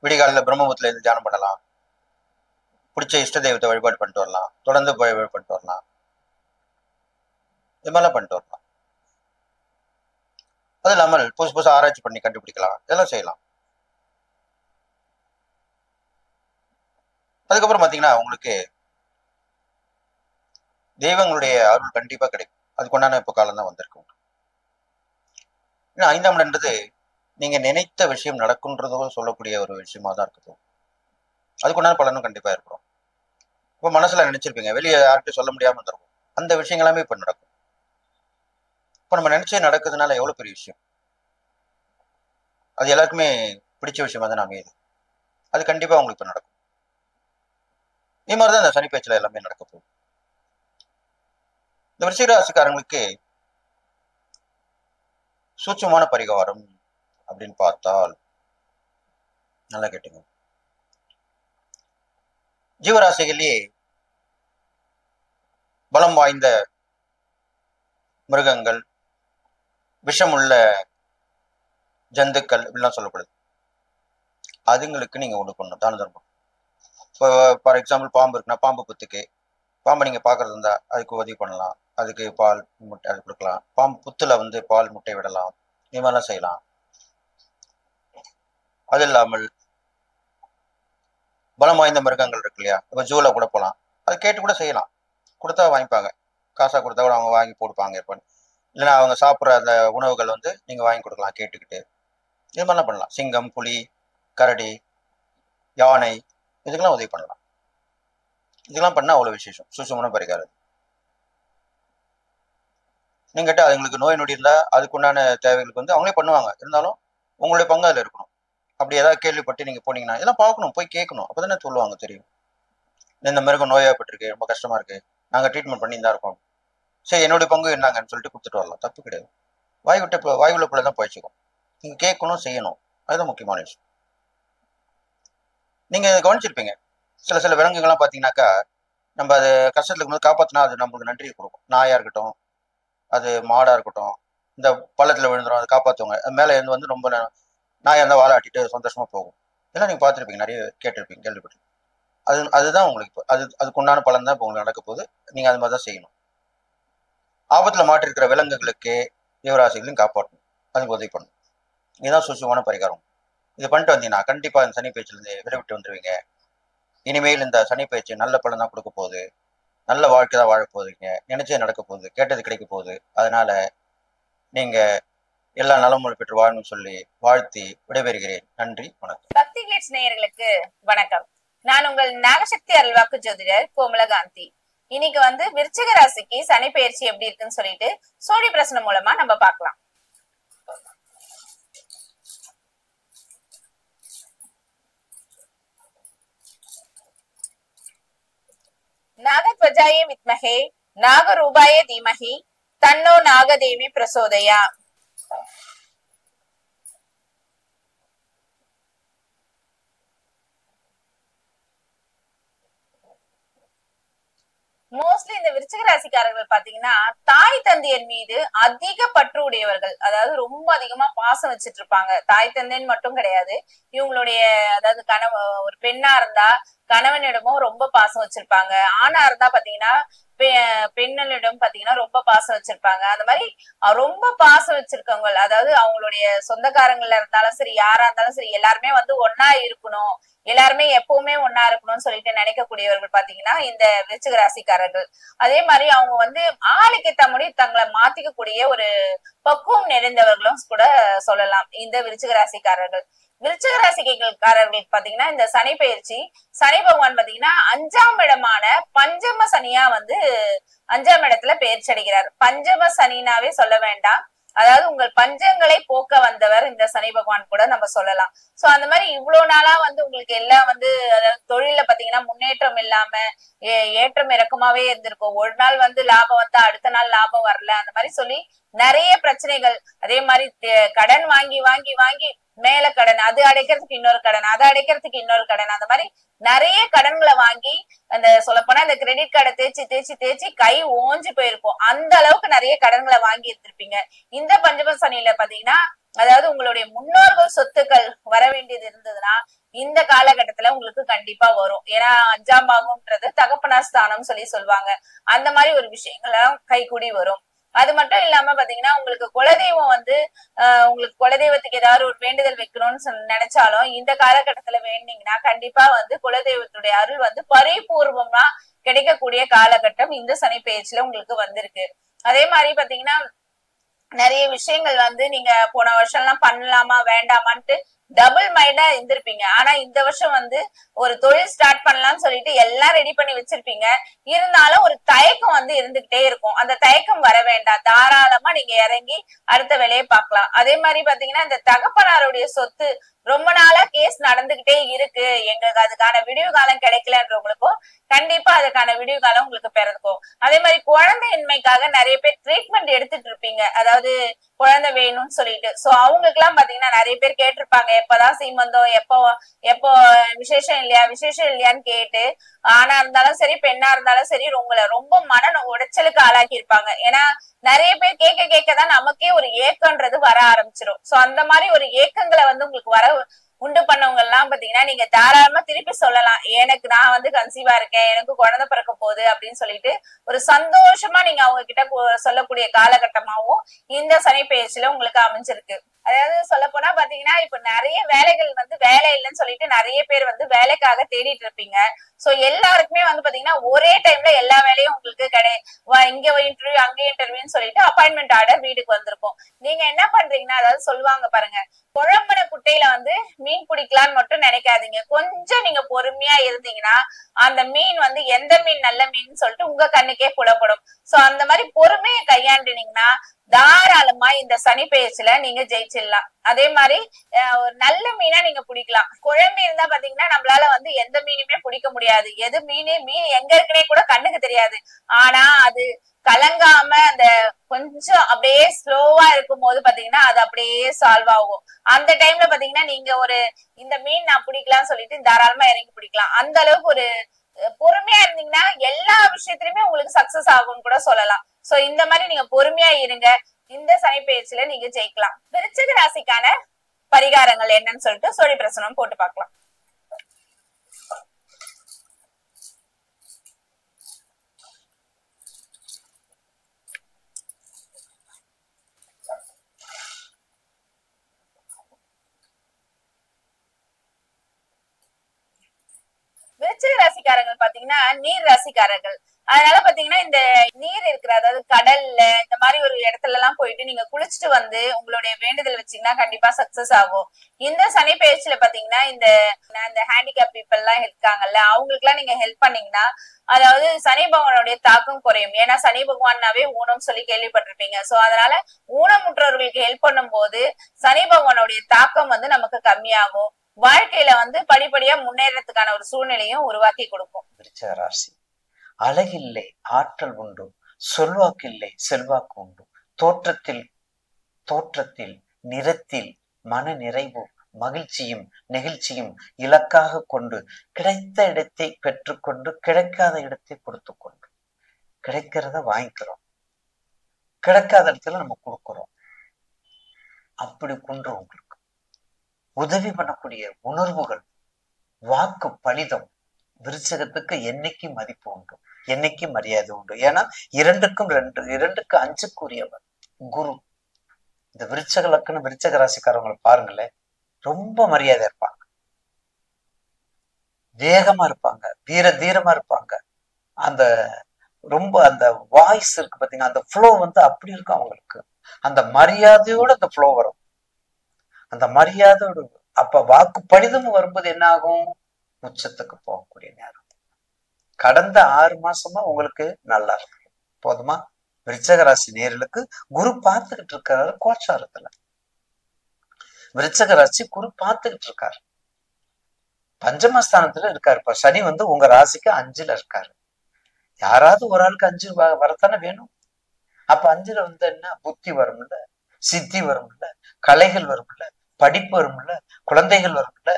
விடிகாலில் பிரம்மபுரத்துல இருந்து தியானம் பண்ணலாம். பிடிச்ச இஷ்ட தெய்வத்தை வழிபாடு பண்ணிட்டு வரலாம். தொடர்ந்து வழிபாடு பண்ணிட்டு வரலாம். இது மாதிரிலாம் பண்ணிட்டு வரலாம். அது இல்லாமல் புதுசு புதுசு ஆராய்ச்சி பண்ணி கண்டுபிடிக்கலாம். இதெல்லாம் செய்யலாம். அதுக்கப்புறம் பாத்தீங்கன்னா உங்களுக்கு தெய்வங்களுடைய அருள் கண்டிப்பா கிடைக்கும். அதுக்குண்டான இப்போ காலம் தான் வந்திருக்கு. ஏன்னா 5ஆம் இடம்ன்றது நீங்க நினைத்த விஷயம் நடக்கும்ன்றதோ சொல்லக்கூடிய ஒரு விஷயமா தான் இருக்குது. அதுக்குண்டான பலனும் கண்டிப்பா ஏற்படும். இப்போ மனசுல நினைச்சிருப்பீங்க, வெளியே யார்கிட்டையும் சொல்ல முடியாம இருந்திருக்கும். அந்த விஷயம் எல்லாமே இப்ப நடக்கும். இப்ப நம்ம நினைச்சே நடக்குதுனால எவ்வளவு பெரிய விஷயம். அது எல்லாருக்குமே பிடிச்ச விஷயமா தான் அமையுது. அது கண்டிப்பா உங்களுக்கு இப்ப நடக்கும். இது மாதிரிதான் இந்த சனி பேச்சுல எல்லாமே நடக்க போகுது. இந்த விருச்சிக ராசிக்காரங்களுக்கு சூட்சமான பரிகாரம் அப்படின்னு பார்த்தால், நல்லா கேட்டுங்க, ஜீவராசிகளிலேயே பலம் வாய்ந்த மிருகங்கள், விஷமுள்ள ஜந்துக்கள் இப்படிலாம் சொல்லப்படுது. அதுங்களுக்கு நீங்க ஒண்ணு பண்ணணும், தான தர்மம். இப்போ ஃபார் எக்ஸாம்பிள் பாம்பு இருக்குன்னா, பாம்பு புத்துக்கு பாம்பை நீங்க பாக்குறது இருந்தா அதுக்கு உதவி பண்ணலாம். அதுக்கு பால் முட்டை அது கொடுக்கலாம். பாம்பு புத்துல வந்து பால் முட்டை விடலாம். இது மாதிரிலாம் செய்யலாம். அது இல்லாமல் பலம் வாய்ந்த மிருகங்கள் இருக்கு இல்லையா, இப்போ ஜூல கூட போகலாம். அது கேட்டு கூட செய்யலாம். கொடுத்தா வாங்கிப்பாங்க. காசா கொடுத்தா கூட அவங்க வாங்கி போடுப்பாங்க இருப்பாங்க. இல்லைன்னா அவங்க சாப்பிட்ற அந்த உணவுகள் வந்து நீங்க வாங்கி கொடுக்கலாம் கேட்டுக்கிட்டு. இது மாதிரிலாம் பண்ணலாம். சிங்கம், புலி, கரடி, யானை இதுக்கெல்லாம் உதவி பண்ணலாம். இதெல்லாம் பண்ணா அவ்வளவு விசேஷம். சூட்சமான பரிகாரம். நீங்க கேட்டா அதுங்களுக்கு நோய் நொடி இருந்தா அதுக்குண்டான தேவைகளுக்கு வந்து அவங்களே பண்ணுவாங்க. இருந்தாலும் உங்களுடைய பங்கு அதுல இருக்கணும். அப்படி ஏதாவது கேள்விப்பட்டு நீங்க போனீங்கன்னா இதெல்லாம் பார்க்கணும், போய் கேட்கணும். அப்பதானே சொல்லுவாங்க தெரியும். இந்த மிருகம் நோயாப்பட்டிருக்கு, ரொம்ப கஷ்டமா இருக்கு, நாங்க ட்ரீட்மெண்ட் பண்ணி தான் இருக்கோம். சரி என்னுடைய பங்கு என்னங்கன்னு சொல்லிட்டு கொடுத்துட்டு வரலாம். தப்பு கிடையாது. வாய் உள்ள தான் போயிச்சுக்கும். நீங்க கேட்கணும், செய்யணும். அதுதான் முக்கியமான விஷயம். நீங்க கவனிச்சிருப்பீங்க, சில சில விலங்குகள்லாம் பாத்தீங்கன்னாக்கா நம்ம அது கஷ்டத்துல இருக்கும்போது காப்பாத்தினா அது நம்மளுக்கு நன்றியை கொடுக்கும். நாயா இருக்கட்டும், அது மாடா இருக்கட்டும், இந்த பள்ளத்துல விழுந்துடும், அதை காப்பாத்துவாங்க. மேல இருந்து வந்து ரொம்ப நாயா இருந்தா வாழாட்டிட்டு சந்தோஷமா போகும். இதெல்லாம் நீங்க பார்த்துருப்பீங்க, நிறைய கேட்டிருப்பீங்க, கேள்விப்பட்டிருப்பீங்க. அதுதான் உங்களுக்கு இப்போ அதுக்கு உண்டான பலன் தான் இப்போ உங்களுக்கு நடக்க போகுது. நீங்க அது மாதிரி தான் செய்யணும். ஆபத்துல மாட்டிருக்கிற விலங்குகளுக்கு ஜீவராசிகளையும் காப்பாற்றணும், அதுக்கு உதவி பண்ணணும். இதுதான் சூட்சமான பரிகாரம். இது பண்ணிட்டு வந்தீங்கன்னா கண்டிப்பா இந்த சனி பயிற்சியில இருந்து விடுவிட்டு வந்துருவீங்க. இனிமேல் இந்த சனி பயிற்சி நல்ல பலன் தான் கொடுக்க போகுது. நல்ல வாழ்க்கை தான் வாழ போகுதுங்க. நினைச்சே நடக்க போகுது, கேட்டது கிடைக்க போகுது. அதனால நீங்க எல்லா நலமும் பெற்று வாழணும்னு சொல்லி வாழ்த்தி விடைபெறுகிறேன். நன்றி, வணக்கம். பக்தி கிளிட்ஸ் நேயர்களுக்கு வணக்கம். நான் உங்கள் நாகசக்தி அருள்வாக்கு ஜோதிடர் கோமலகாந்தி. இன்னைக்கு வந்து விருச்சிக ராசிக்கு சனி பயிற்சி எப்படி இருக்குன்னு சொல்லிட்டு சோழி பிரசனம் மூலமா நம்ம பார்க்கலாம். நாகத்வஜாய வித்மஹே நாகரூபாய தீமஹி தன்னோ நாகதேவி பிரசோதயா. மோஸ்ட்லி இந்த விருச்சிக ராசிக்காரர்கள் பாத்தீங்கன்னா தாய் தந்தையர் மீது அதிக பற்று உடையவர்கள். அதாவது ரொம்ப அதிகமா பாசம் வச்சிட்டு இருப்பாங்க. தாய் தந்தைன்னு மட்டும் கிடையாது, இவங்களுடைய அதாவது ஒரு பெண்ணா இருந்தா கணவனிடமும் ரொம்ப பாசம் வச்சிருப்பாங்க. ஆணா இருந்தா பாத்தீங்கன்னா பெண்ணிடம் பாத்தீங்கன்னா ரொம்ப பாசம் வச்சிருப்பாங்க. அந்த மாதிரி ரொம்ப பாசம் வச்சிருக்கவங்க, அதாவது அவங்களுடைய சொந்தக்காரங்கள்ல இருந்தாலும் சரி, யாரா இருந்தாலும் சரி, எல்லாருமே வந்து ஒன்னா இருக்கணும், எல்லாருமே எப்பவுமே ஒன்னா இருக்கணும்னு சொல்லிட்டு நினைக்கக்கூடியவர்கள் பாத்தீங்கன்னா இந்த விருச்சிக ராசிக்காரர்கள். அதே மாதிரி அவங்க வந்து ஆளுக்கு ஏத்த மாதிரி தங்களை மாத்திக்கக்கூடிய ஒரு பக்குவம் நிறைந்தவர்களும் கூட சொல்லலாம் இந்த விருச்சிக ராசிக்காரர்கள். விருச்சிக ராசிக்காரர்களுக்கு பாத்தீங்கன்னா இந்த சனி பயிற்சி சனி பகவான் பாத்தீங்கன்னா 5ஆம் இடமான பஞ்சம சனியா வந்து 5ஆம் இடத்துல பயிற்சி அடைகிறார். பஞ்சம சனினாவே சொல்ல வேண்டாம், அதாவது உங்கள் பஞ்சங்களை போக்க வந்தவர் இந்த சனி பகவான் கூட நம்ம சொல்லலாம். சோ அந்த மாதிரி இவ்வளவு நாளா வந்து உங்களுக்கு எல்லாம் வந்து அதாவது தொழில பாத்தீங்கன்னா முன்னேற்றம் இல்லாம ஏற்றம் இறக்கமாவே இருந்திருக்கும். ஒரு நாள் வந்து லாபம் வந்தா அடுத்த நாள் லாபம் வரல, அந்த மாதிரி சொல்லி நிறைய பிரச்சனைகள். அதே மாதிரி கடன் வாங்கி வாங்கி வாங்கி மேல கடன், அது அடைக்கிறதுக்கு இன்னொரு கடன், அதை அடைக்கிறதுக்கு இன்னொரு கடன், அந்த மாதிரி நிறைய கடன்களை வாங்கி அந்த சொல்லப்போனா இந்த கிரெடிட் கார்டை தேய்ச்சி தேய்ச்சி தேய்ச்சி கை ஓஞ்சு போயிருக்கும். அந்த அளவுக்கு நிறைய கடன்களை வாங்கி இருந்திருப்பீங்க. இந்த பஞ்சம சனியில பாத்தீங்கன்னா அதாவது உங்களுடைய முன்னோர்கள் சொத்துக்கள் வர வேண்டியது இருந்ததுன்னா இந்த காலகட்டத்துல உங்களுக்கு கண்டிப்பா வரும். ஏன்னா 5ஆம் பாகம்ன்றது தகப்பனார் ஸ்தானம் சொல்லி சொல்லுவாங்க. அந்த மாதிரி ஒரு விஷயங்களும் கைகூடி வரும். அது மட்டும் இல்லாம பாத்தீங்கன்னா உங்களுக்கு குலதெய்வம் வந்து உங்களுக்கு குலதெய்வத்துக்கு ஏதாவது ஒரு வேண்டுதல் வைக்கணும்னு நினைச்சாலும் இந்த காலகட்டத்துல வேண்டிங்கன்னா கண்டிப்பா வந்து குலதெய்வத்துடைய அருள் வந்து பரிபூர்வமா கிடைக்கக்கூடிய காலகட்டம் இந்த சனி பெயர்ச்சியில உங்களுக்கு வந்திருக்கு. அதே மாதிரி பாத்தீங்கன்னா நிறைய விஷயங்கள் வந்து நீங்க போன வருஷம் எல்லாம் பண்ணலாமா வேண்டாமான்ட்டு டபுள் மைண்டா இருந்திருப்பீங்க. ஆனா இந்த வருஷம் வந்து ஒரு தொழில் ஸ்டார்ட் பண்ணலாம்னு சொல்லிட்டு எல்லாம் ரெடி பண்ணி வச்சிருப்பீங்க. இருந்தாலும் ஒரு தயக்கம் வந்து இருந்துகிட்டே இருக்கும். அந்த தயக்கம் வர வேண்டாம், தாராளமா நீங்க இறங்கி அடுத்த வேலையை பார்க்கலாம். அதே மாதிரி பாத்தீங்கன்னா இந்த தகப்பனாருடைய சொத்து ரொம்ப நாளா கேஸ் நடந்துகிட்டே இருக்கு, எங்களுக்கு அதுக்கான விடிவு காலம் கிடைக்கலன்றவங்களுக்கும் கண்டிப்பா அதுக்கான விடிவு காலம் உங்களுக்கு பிறக்கும். அதே மாதிரி குழந்தையின்மைக்காக நிறைய பேர் ட்ரீட்மெண்ட் எடுத்துட்டு இருப்பீங்க, அதாவது குழந்தை வேணும்னு சொல்லிட்டு. சோ அவங்களுக்கு எல்லாம் பாத்தீங்கன்னா நிறைய பேர் கேட்டிருப்பாங்க எப்பதான் சீமந்தம், எப்போ விசேஷம் இல்லையான்னு கேட்டு, ஆனா இருந்தாலும் சரி பெண்ணா இருந்தாலும் சரி உங்களை ரொம்ப மன உடைச்சலுக்கு ஆளாக்கி இருப்பாங்க. ஏன்னா நிறைய பேர் கேட்க கேட்கதான் நமக்கே ஒரு ஏக்கம்ன்றது வர ஆரம்பிச்சிடும். சோ அந்த மாதிரி ஒரு ஏக்கங்களை வந்து உங்களுக்கு வர உண்டு பண்ணவங்க எல்லாம் பாத்தீங்கன்னா நீங்க தாராளமா திருப்பி சொல்லலாம், எனக்கு நான் வந்து கன்சீவா இருக்கேன், எனக்கு குழந்தை பிறக்க போகுது அப்படின்னு சொல்லிட்டு ஒரு சந்தோஷமா நீங்க அவங்க கிட்ட சொல்லக்கூடிய காலகட்டமாவும் இந்த சனி பெயர்ச்சியில உங்களுக்கு அமைஞ்சிருக்கு. அதாவது சொல்ல போனா பாத்தீங்கன்னா இப்ப நிறைய வேலைகள் வந்து வேலை இல்லைன்னு சொல்லிட்டு நிறைய பேர் வந்து வேலைக்காக தேடிட்டு இருப்பீங்க. சோ எல்லாருக்குமே வந்து பாத்தீங்கன்னா ஒரே டைம்ல எல்லா வேலையும் உங்களுக்கு இங்க இன்டர்வியூ அங்க இன்டர்வியூன்னு சொல்லிட்டு அப்பாயின்மெண்ட் ஆர்டர் வீட்டுக்கு வந்திருக்கும். நீங்க என்ன பண்றீங்கன்னா அதாவது சொல்லுவாங்க பாருங்க, குழம்புன குட்டையில வந்து மீன் பிடிக்கலான்னு மட்டும் நினைக்காதீங்க. கொஞ்சம் நீங்க பொறுமையா இருந்தீங்கன்னா அந்த மீன் வந்து எந்த மீன் நல்ல மீன் சொல்லிட்டு உங்க கண்ணுக்கே புலப்படும். சோ அந்த மாதிரி பொறுமையை கையாண்டினீங்கன்னா தாராளமா இந்த சனி பெயர்ச்சியில நீங்க ஜெயிச்சிடலாம். அதே மாதிரி ஒரு நல்ல மீனா நீங்க பிடிக்கலாம். குழம்பு இருந்தா பாத்தீங்கன்னா நம்மளால வந்து எந்த மீனுமே பிடிக்க முடியாது. எது மீன் எங்க இருக்குன்னே கூட கண்ணுக்கு தெரியாது. ஆனா அது கலங்காம அந்த கொஞ்சம் அப்படியே ஸ்லோவா இருக்கும் போது பாத்தீங்கன்னா அது அப்படியே சால்வ் ஆகும். அந்த டைம்ல பாத்தீங்கன்னா நீங்க ஒரு இந்த மீன் நான் பிடிக்கலாம்னு சொல்லிட்டு தாராளமா இறங்கி பிடிக்கலாம். அந்த அளவுக்கு ஒரு பொறுமையா இருந்தீங்கன்னா எல்லா விஷயத்திலுமே உங்களுக்கு சக்சஸ் ஆகும்னு கூட சொல்லலாம். சோ இந்த மாதிரி நீங்க பொறுமையா இருங்க, இந்த சனி பெயர்ச்சியில நீங்க ஜெயிக்கலாம். விருச்சிக ராசிக்கான பரிகாரங்கள் என்னன்னு சொல்லிட்டு சோழி பிரசனம் போட்டு பார்க்கலாம். விருச்சிக ராசிக்காரர்கள் பாத்தீங்கன்னா நீர் ராசிக்காரர்கள். அதனால பாத்தீங்கன்னா இந்த நீர் இருக்கிற அதாவது கடல்ல இந்த மாதிரி ஒரு இடத்துல எல்லாம் போயிட்டு நீங்க குளிச்சுட்டு வந்து உங்களுடைய வேண்டுதல் வச்சீங்கன்னா கண்டிப்பா சக்சஸ் ஆகும். இந்த சனி பெயர்ச்சியில பாத்தீங்கன்னா இந்த ஹேண்டிகேப் பீப்புள் எல்லாம் இருக்காங்கல்ல அவங்களுக்கு எல்லாம் நீங்க ஹெல்ப் பண்ணீங்கன்னா அதாவது சனி பகவானுடைய தாக்கம் குறையும். ஏன்னா சனி பகவான்னாவே ஊனம் சொல்லி கேள்விப்பட்டிருப்பீங்க. சோ அதனால ஊனமுற்றவர்களுக்கு ஹெல்ப் பண்ணும் போது சனி பகவானுடைய தாக்கம் வந்து நமக்கு கம்மியாகும். வாழ்க்கையில வந்து படிப்படியா முன்னேறதுக்கான ஒரு சூழ்நிலையும் உருவாக்கி கொடுக்கும். விருச்சிக ராசி அழகில்லை ஆற்றல் உண்டு, சொல்வாக்கில்லை செல்வாக்கு உண்டு, தோற்றத்தில் நிறத்தில் மன நிறைவு மகிழ்ச்சியும் நெகிழ்ச்சியும் இலக்காக கொண்டு கிடைத்த இடத்தை பெற்றுக்கொண்டு கிடைக்காத இடத்தை கொடுத்து கொண்டு கிடைக்கிறத வாங்கிக்கிறோம், கிடைக்காத இடத்துல நம்ம கொடுக்கிறோம். அப்படி கொண்டு உங்களுக்கு உதவி பண்ணக்கூடிய உணர்வுகள் வாக்கு பலிதம் விருச்சகத்துக்கு என்னைக்கு மதிப்பு உண்டு, என்னைக்கு மரியாதை உண்டு. ஏன்னா இரண்டுக்கு அஞ்சுக்குரியவர் குரு. இந்த விருச்சக லக்கணம் விருச்சக ராசிக்காரவங்களை பாருங்களேன், ரொம்ப மரியாதை இருப்பாங்க, வேகமா இருப்பாங்க, தீரமா இருப்பாங்க. அந்த ரொம்ப அந்த வாய்ஸ் இருக்கு பாத்தீங்கன்னா, அந்த ஃப்ளோ வந்து அப்படி இருக்கும் அவங்களுக்கு. அந்த மரியாதையோட அந்த ஃப்ளோ வரும். அந்த மரியாதையோட அப்ப வாக்கு பலிதமும் வரும்போது என்ன ஆகும்? உச்சத்துக்கு போகக்கூடிய நேரம். கடந்த 6 மாசமா உங்களுக்கு நல்லா இருக்கு. போதுமா? விருச்சக ராசி நேயர்களுக்கு குரு பார்த்துக்கிட்டு இருக்காரு கோச்சாரத்துல. விருச்சக ராசி குரு பார்த்துக்கிட்டு இருக்காரு, பஞ்சமஸ்தானத்துல இருக்காரு. இப்ப சனி வந்து உங்க ராசிக்கு 5ல இருக்காரு. யாராவது ஒரு ஆளுக்கு 5 வரத்தானே வேணும். அப்ப 5ல வந்து என்ன? புத்தி வரும்ல, சித்தி வரும்ல, கலைகள் வரும்ல, படிப்பு வரும்ல, குழந்தைகள் வரும்ல,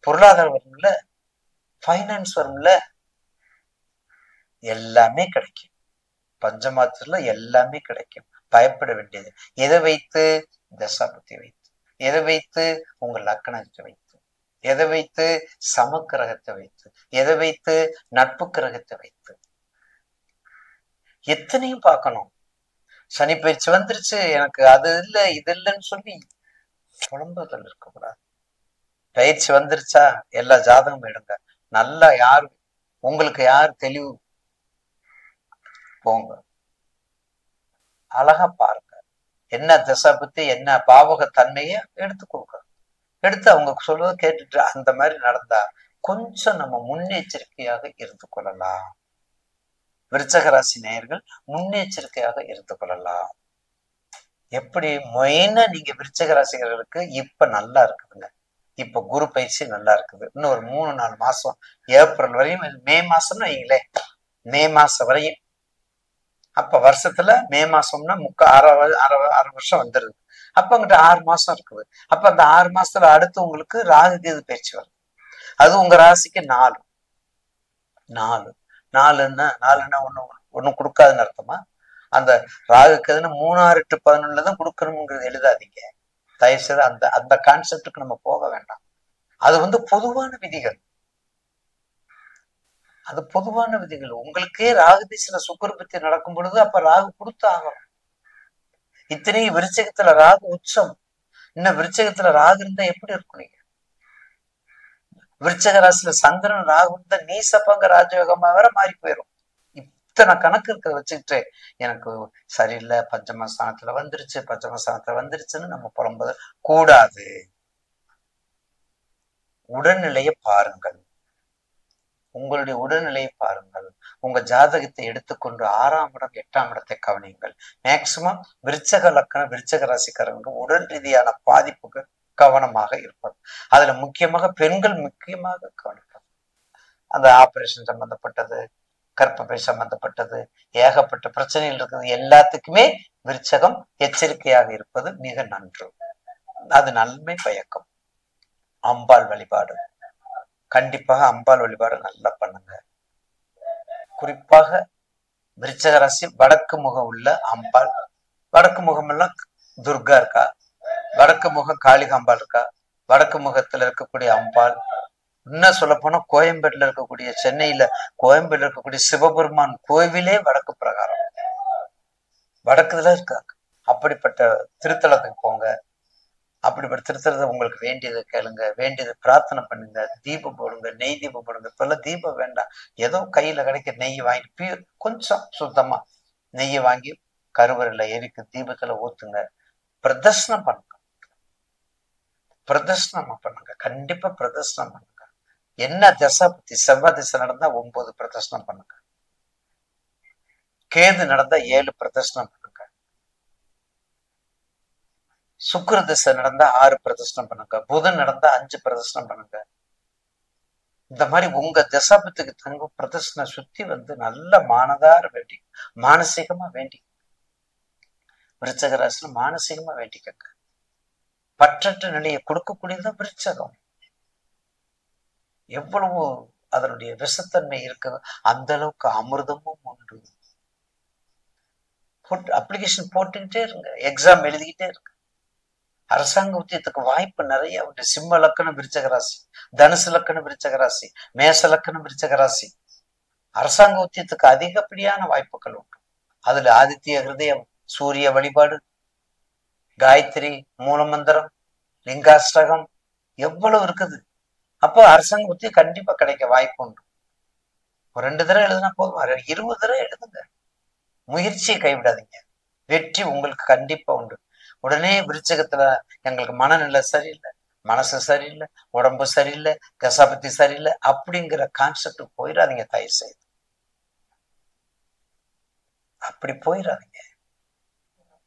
பொருளாதாரம் வரும்ல, ஃபைனான்ஸ் வரும்ல, எல்லாமே கிடைக்கும். பஞ்சமாத்திரத்துல எல்லாமே கிடைக்கும். பயப்பட வேண்டியது எதை வைத்து? தசாபுத்தி வைத்து. எதை வைத்து? உங்க லக்னத்தை வைத்து. எதை வைத்து? சமக்கிரகத்தை வைத்து. எதை வைத்து? நட்பு கிரகத்தை வைத்து. எத்தனையும் பார்க்கணும். சனி பயிற்சி வந்துருச்சு, எனக்கு அது இல்லை இது இல்லைன்னு சொல்லி புலம்புதல் இருக்கக்கூடாது. பயிற்சி வந்துருச்சா எல்லா ஜாதகமும் எடுங்க. நல்லா யாரு உங்களுக்கு யார் தெளிவு போங்க, அழகா பாருங்க. என்ன திசை பத்தி என்ன பாவக தன்மைய எடுத்து கொடுக்க, எடுத்து அவங்க சொல்லுவதை கேட்டுட்டு அந்த மாதிரி நடந்தா கொஞ்சம் நம்ம முன்னெச்சரிக்கையாக இருந்து கொள்ளலாம். விருச்சக ராசி நேயர்கள் முன்னெச்சரிக்கையாக இருந்து கொள்ளலாம். எப்படி மெயினா நீங்க விருச்சக ராசிகர்களுக்கு இப்ப நல்லா இருக்குதுங்க. இப்ப குரு பயிற்சி நல்லா இருக்குது. இன்னும் ஒரு 3-4 மாசம், ஏப்ரல் வரையும், மே மாசம்னு வைங்களே, மே மாசம் வரையும். அப்ப வருஷத்துல மே மாசம்னா அரை வருஷம் வந்துருது. அப்ப அங்கிட்ட 6 மாசம் இருக்குது. அப்ப அந்த 6 மாசத்துல அடுத்து உங்களுக்கு ராகு கேது பயிற்சி வருது. அது உங்க ராசிக்கு 4 ஒண்ணும் கொடுக்காதுன்னு அர்த்தமா? அந்த ராகு கேதுன்னு 3, 6, 8, 11 கொடுக்கணுங்கிறது எழுதாதீங்க தயவு செய்து. அந்த கான்செப்டுக்கு நம்ம போக வேண்டாம். அது வந்து பொதுவான விதிகள். அது பொதுவான விதிகள். உங்களுக்கே ராகு திசையில சுக்கிர பத்தி நடக்கும் பொழுது அப்ப ராகு கொடுத்து ஆகணும். இத்தனையும் விருச்சகத்துல ராகு உச்சம். இன்னும் விருச்சகத்துல ராகு இருந்தா எப்படி இருக்கும்? நீங்க விருச்சக ராசியில சந்திரன் ராகு இருந்தா நீசப்பங்க ராஜயோகமா வேற மாறி போயிடும். இத்தனை கணக்கு இருக்கிறத வச்சுக்கிட்டு எனக்கு சரியில்லை, பஞ்சமஸ்தானத்துல வந்துருச்சுன்னு நம்ம புலம்புவது கூடாது. உடல்நிலையை பாருங்கள், உங்களுடைய உடல்நிலையை பாருங்கள். உங்க ஜாதகத்தை எடுத்துக்கொண்டு 6ஆம் இடம் 8ஆம் இடத்தை கவனியுங்கள். மேக்சிமம் விருச்சக லக்கணம் விருச்சக ராசிக்காரங்க உடல் ரீதியான பாதிப்புக்கு கவனமாக இருப்பது. அதுல முக்கியமாக பெண்கள் முக்கியமாக கவனிப்பது. அந்த ஆபரேஷன் சம்பந்தப்பட்டது, கர்ப்பப்பை சம்பந்தப்பட்டது, ஏகப்பட்ட பிரச்சனைகள் இருக்குது. எல்லாத்துக்குமே விருச்சகம் எச்சரிக்கையாக இருப்பது மிக நன்று. அது நன்மை பயக்கும். அம்பாள் வழிபாடு, கண்டிப்பாக அம்பாள் வழிபாடு நல்லா பண்ணுங்க. குறிப்பாக விருச்சக ராசி வடக்கு முகம் உள்ள அம்பாள், வடக்கு முகம் எல்லாம் துர்கா இருக்கா, வடக்கு முகம் காளிகாம்பாள் இருக்கா, வடக்கு முகத்துல இருக்கக்கூடிய அம்பாள், இன்னும் சொல்ல போனா கோயம்பேடுல இருக்கக்கூடிய, சென்னையில கோயம்பேடுல இருக்கக்கூடிய சிவபெருமான் கோவிலே வடக்கு பிரகாரம் வடக்குல இருக்காங்க. அப்படிப்பட்ட திருத்தலத்துக்கு போங்க. அப்படிப்பட்ட திருத்தலத்தை உங்களுக்கு வேண்டியதை கேளுங்க, வேண்டியதை பிரார்த்தனை பண்ணுங்க, தீபம் போடுங்க, நெய் தீபம் போடுங்க. இப்பெல்லாம் தீபம் வேண்டாம், ஏதோ கையில கிடைக்க நெய் வாங்கி கொஞ்சம் சுத்தமா நெய்யை வாங்கி கருவறையில எரிக்கு தீபத்துல ஊத்துங்க. பிரதர்ஷனம் பண்ணுங்க, கண்டிப்பா பிரதர்ஷனம் பண்ணுங்க. என்ன திசை பத்தி செவ்வாய் திசை நடந்தா 9 பிரதர்ஷனம் பண்ணுங்க, கேது நடந்தா 7 பிரதர்ஷனம் பண்ணுங்க, சுக்கிர திசை நடந்தா 6 பிரதர்ஷனம் பண்ணுங்க, புதன் நடந்தா 5 பிரதர்ஷனம் பண்ணுங்க. இந்த மாதிரி உங்க தசாபத்துக்கு தங்க பிரதர்ஷனை சுத்தி வந்து நல்ல மானதார வேண்டி, மானசீகமா வேண்டி, விருச்சக ராசியில மானசீகமா வேண்டிக்கங்க. பற்றற்ற நிலையை கொடுக்கக்கூடியதுதான் விருச்சகம். எவ்வளவு அதனுடைய விஷத்தன்மை இருக்குது, அந்த அளவுக்கு அமிர்தமும் உண்டு. அப்ளிகேஷன் போட்டுக்கிட்டே இருங்க, எக்ஸாம் எழுதிக்கிட்டே இருங்க. அரசாங்க உத்தியத்துக்கு வாய்ப்பு நிறைய உண்டு. சிம்ம லக்கணம் விருச்சக ராசி, தனுசு லக்கணம் விருச்சக ராசி, மேச லக்கணம் விருச்சக ராசி, அரசாங்க உத்தியத்துக்கு அதிகப்படியான வாய்ப்புகள் உண்டு. அதுல ஆதித்ய ஹிருதயம், சூரிய வழிபாடு, காயத்ரி, மூலமந்திரம், லிங்காஷ்டகம் எவ்வளவு இருக்குது. அப்போ அரசாங்க உத்திய கண்டிப்பா கிடைக்க வாய்ப்பு உண்டு. ஒரு 2 தடவை எழுதுனா போதும், 20 தடவை எழுதுங்க. முயற்சியை கைவிடாதீங்க, வெற்றி உங்களுக்கு கண்டிப்பா உண்டு. உடனே விருச்சகத்துல எங்களுக்கு மனநிலை சரியில்லை, மனசு சரியில்லை, உடம்பு சரியில்லை, தசாபத்தி சரியில்லை அப்படிங்கிற கான்செப்ட் போயிடாதீங்க. தயவு செய்து அப்படி போயிடாதீங்க.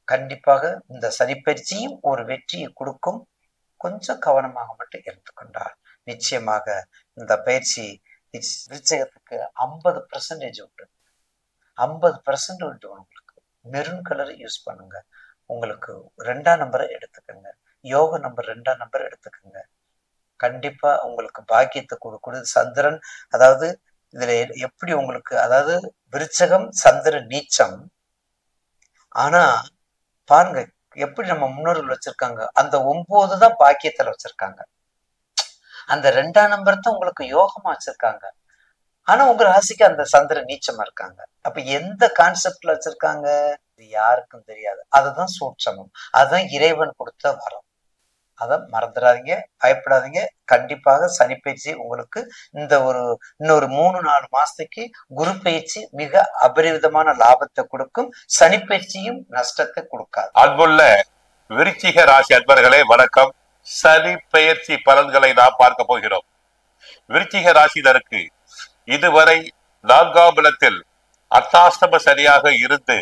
கண்டிப்பாக இந்த சனிப்பயிற்சியும் ஒரு வெற்றியை கொடுக்கும். கொஞ்சம் கவனமாக மட்டும் எடுத்துக்கொண்டால் நிச்சயமாக இந்த பயிற்சி விருச்சகத்துக்கு 50% உண்டு. 50% உண்டு. உங்களுக்கு மெரூன் கலர் யூஸ் பண்ணுங்க. உங்களுக்கு 2ஆம் நம்பரை எடுத்துக்கோங்க. யோக நம்பர் 2ஆம் நம்பர் எடுத்துக்கோங்க. கண்டிப்பா உங்களுக்கு பாக்கியத்தை கொடுக்கக்கூடிய சந்திரன். அதாவது இதுல எப்படி உங்களுக்கு, அதாவது விருச்சகம் சந்திரன் நீச்சம். ஆனா பாருங்க எப்படி நம்ம முன்னோர்கள் வச்சிருக்காங்க. அந்த 9 தான் பாக்கியத்துல வச்சிருக்காங்க. அந்த 2ஆம் நம்பர் தான் உங்களுக்கு யோகமா வச்சிருக்காங்க. ஆனா உங்க ராசிக்கு அந்த சந்திரன் நீச்சமா இருக்காங்க. அப்ப எந்த கான்செப்ட்ல வச்சிருக்காங்க இது யாருக்கும் தெரியாது. அதுதான் சூட்சமம். அதுதான் இறைவன் கொடுத்த வரம். அதை மறந்துடாதீங்க, பயப்படாதீங்க. கண்டிப்பாக சனிப்பயிற்சி உங்களுக்கு இந்த இன்னொரு 3-4 மாசத்துக்கு குரு பயிற்சி மிக அபரிவிதமான லாபத்தை கொடுக்கும். சனிப்பயிற்சியும் நஷ்டத்தை கொடுக்காது. அன்புள்ள விருச்சிக ராசி அன்பர்களே வணக்கம். சனி பெயர்ச்சி பலன்களை நாம் பார்க்க போகிறோம். விருச்சிக ராசினருக்கு இதுவரை 4ஆம் இடத்தில் அர்த்தாஷ்டம சனியாக இருந்து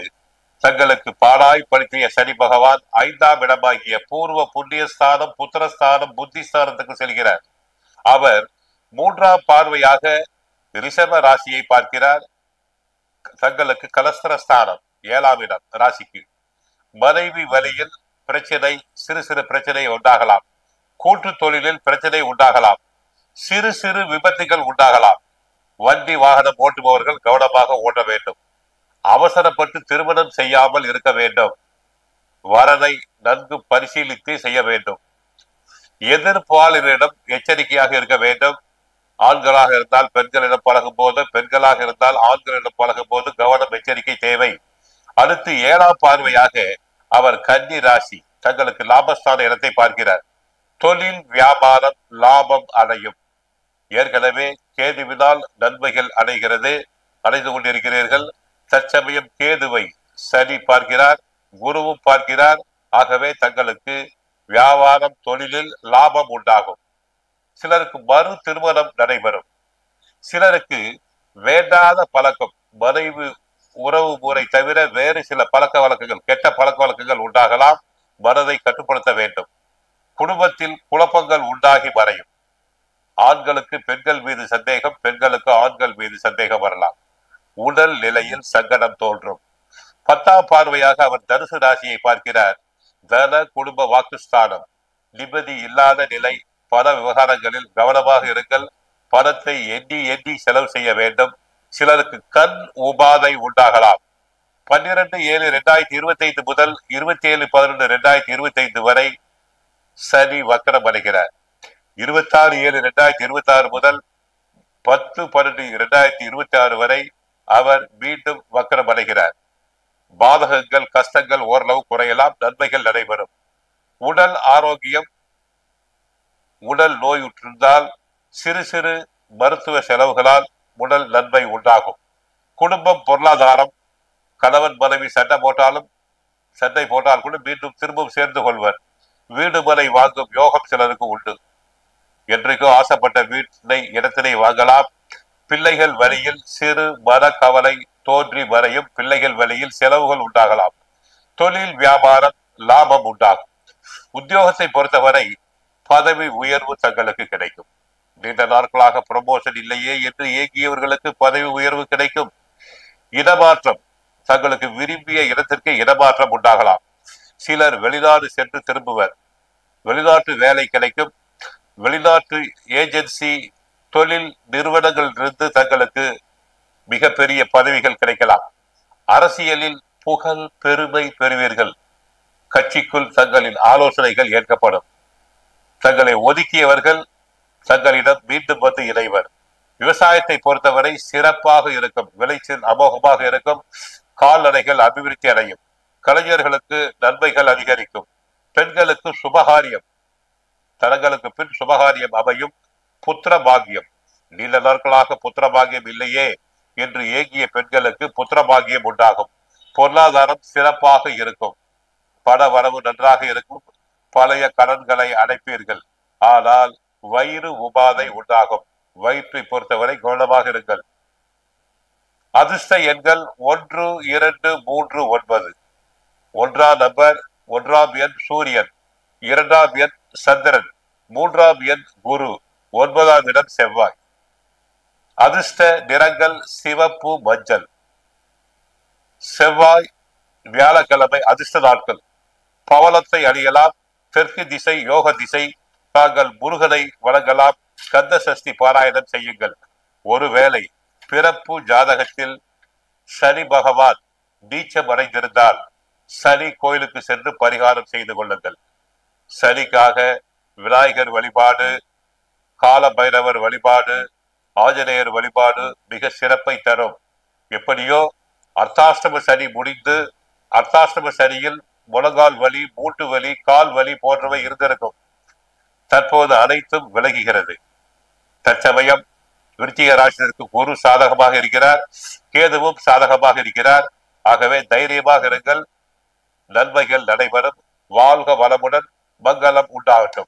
தங்களுக்கு பாடாய்படுத்திய சனி பகவான் 5ஆம் இடமாகிய பூர்வ புண்ணியஸ்தானம், புத்திரஸ்தானம், புத்திஸ்தானத்துக்கு செல்கிறார். அவர் 3ஆம் பார்வையாக ரிஷப ராசியை பார்க்கிறார். தங்களுக்கு கலஸ்திரஸ்தானம் 7ஆம் இடம் ராசிக்கு. மனைவி வழியில் பிரச்சனை, சிறு சிறு பிரச்சனை உண்டாகலாம். கூட்டு தொழிலில் பிரச்சனை உண்டாகலாம். சிறு சிறு விபத்துகள் உண்டாகலாம். வண்டி வாகனம் ஓட்டுபவர்கள் கவனமாக ஓட்ட வேண்டும். அவசரப்பட்டு திருமணம் செய்யாமல் இருக்க வேண்டும். வரனை நன்கு பரிசீலித்து செய்ய வேண்டும். எதிர்பாலினிடம் எச்சரிக்கையாக இருக்க வேண்டும். ஆண்களாக இருந்தால் பெண்களிடம் பழகும் போது, பெண்களாக இருந்தால் ஆண்களிடம் பழகும் போது கவனம், எச்சரிக்கை தேவை. அடுத்து 7ஆம் பார்வையாக அவர் கன்னி ராசி தங்களுக்கு லாபஸ்தான இடத்தை பார்க்கிறார். தொழில் வியாபாரம் லாபம் அடையும். ஏற்கனவே கேதுவினால் நன்மைகள் அடைந்து கொண்டிருக்கிறீர்கள். தற்சமயம் கேதுவை சனி பார்க்கிறார், குருவும் பார்க்கிறார். ஆகவே தங்களுக்கு வியாபாரம் தொழிலில் லாபம் உண்டாகும். சிலருக்கு மறு திருமணம் நடைபெறும். சிலருக்கு வேண்டாத பழக்கம், மனைவி உறவு முறை தவிர வேறு சில பழக்க வழக்கங்கள், கெட்ட பழக்க வழக்கங்கள் உண்டாகலாம். மனதை கட்டுப்படுத்த வேண்டும். குடும்பத்தில் குழப்பங்கள் உண்டாகி மறையும். ஆண்களுக்கு பெண்கள் மீது சந்தேகம், பெண்களுக்கு ஆண்கள் மீது சந்தேகம் வரலாம். உடல் நிலையில் சங்கடம் தோன்றும். 10ஆம் பார்வையாக அவர் தனுசு ராசியை பார்க்கிறார். தன குடும்ப வாக்குஸ்தானம். நிம்மதி இல்லாத நிலை. பண விவகாரங்களில் கவனமாக இருங்கள். பணத்தை எண்ணி எண்ணி செலவு செய்ய வேண்டும். சிலருக்கு கண் உபாதை உண்டாகலாம். 12/7/2025 முதல் 27/11/2025 வரை சனி வக்கரம் அடைகிறார். 26/7/2026 முதல் 10/12/2026 வரை அவர் மீண்டும் வக்கரம் அடைகிறார். பாதகங்கள், கஷ்டங்கள் ஓரளவு குறையலாம். நன்மைகள் நடைபெறும். உடல் ஆரோக்கியம், உடல் நோயுற்றிருந்தால் சிறு சிறு மருத்துவ செலவுகளால் உடல் நன்மை உண்டாகும். குடும்பம், பொருளாதாரம், கணவன் மனைவி சண்டை போட்டால் கூட மீண்டும் திரும்பவும் சேர்ந்து கொள்வர். வீடு மனை வாங்கும் யோகம் சிலருக்கு உண்டு. என்றைக்கோ ஆசைப்பட்ட இடத்தினை வாங்கலாம். பிள்ளைகள் வழியில் சிறு மன கவலை தோன்றி வரையும். பிள்ளைகள் வழியில் செலவுகள் உண்டாகலாம். தொழில் வியாபாரம் லாபம் உண்டாகும். உத்தியோகத்தை பொறுத்தவரை பதவி உயர்வு தங்களுக்கு கிடைக்கும். நீண்ட நாட்களாக ப்ரமோஷன் இல்லையே என்று ஏங்கியவர்களுக்கு பதவி உயர்வு கிடைக்கும். இடமாற்றம், தங்களுக்கு விரும்பிய இடத்திற்கு இடமாற்றம் உண்டாகலாம். சிலர் வெளிநாடு சென்று திரும்புவர். வெளிநாட்டு வேலை கிடைக்கும். வெளிநாட்டு ஏஜென்சி, தொழில் நிறுவனங்களிலிருந்து தங்களுக்கு மிகப்பெரிய பதவிகள் கிடைக்கலாம். அரசியலில் புகழ், பெருமை பெறுவீர்கள். கட்சிக்குள் தங்களின் ஆலோசனைகள் ஏற்கப்படும். தங்களை ஒதுக்கியவர்கள் தங்களிடம் மீண்டும் வந்து இணைவர். விவசாயத்தை பொறுத்தவரை சிறப்பாக இருக்கும். விளைச்சல் அமோகமாக இருக்கும். கால்நடைகள் அபிவிருத்தி அடையும். கலைஞர்களுக்கு நன்மைகள் அதிகரிக்கும். பெண்களுக்கு சுபகாரியம், தனங்களுக்கு பின் சுபகாரியம் அமையும். புத்திர பாக்கியம், நீண்ட நாட்களாக புத்திர பாக்கியம் இல்லையே என்று ஏங்கிய பெண்களுக்கு புத்திர பாக்கியம் உண்டாகும். பொருளாதாரம் சிறப்பாக இருக்கும். பண வரவு நன்றாக இருக்கும். பழைய கடன்களை அடைப்பீர்கள். ஆனால் வயிறு உபாதை உண்டாகும். வயிற்றை பொறுத்தவரை கவனமாக இருங்கள். அதிர்ஷ்ட எண்கள் 1, 2, 3, 9. 1ஆம் நம்பர், 1ஆம் எண் சூரியன், 2ஆம் எண் சந்திரன், 3ஆம் எண் குரு, 9ஆம் இடம் செவ்வாய். அதிர்ஷ்ட நிறங்கள் சிவப்பு, மஞ்சள். செவ்வாய், வியாழக்கிழமை அதிர்ஷ்ட நாட்கள். பவளத்தை அணியலாம். தெற்கு திசை யோக திசை. தாங்கள் முருகனை வழங்கலாம். கந்த சஷ்டி பாராயணம் செய்யுங்கள். ஒருவேளை பிறப்பு ஜாதகத்தில் சனி பகவான் நீச்சம் அடைந்திருந்தால் சனி கோயிலுக்கு சென்று பரிகாரம் செய்து கொள்ளுங்கள். சனிக்காக விநாயகர் வழிபாடு, கால பைரவர் வழிபாடு, ஆஞ்சநேயர் வழிபாடு மிக சிறப்பை தரும். எப்படியோ அர்த்தாஷ்டம சனி முடிந்து அர்த்தாஷ்டம சனியில் முழங்கால் வலி, மூட்டு வலி, கால் வலி போன்றவை இருந்திருக்கும். தற்போது அனைத்தும் விலகுகிறது. தற்சமயம் விருச்சிக ராசினருக்கு குரு சாதகமாக இருக்கிறார், கேதுவும் சாதகமாக இருக்கிறார். ஆகவே தைரியமாக இருங்கள். நன்மைகள் நடைபெறும். வாழ்க வளமுடன். மங்களம் உண்டாகட்டும்.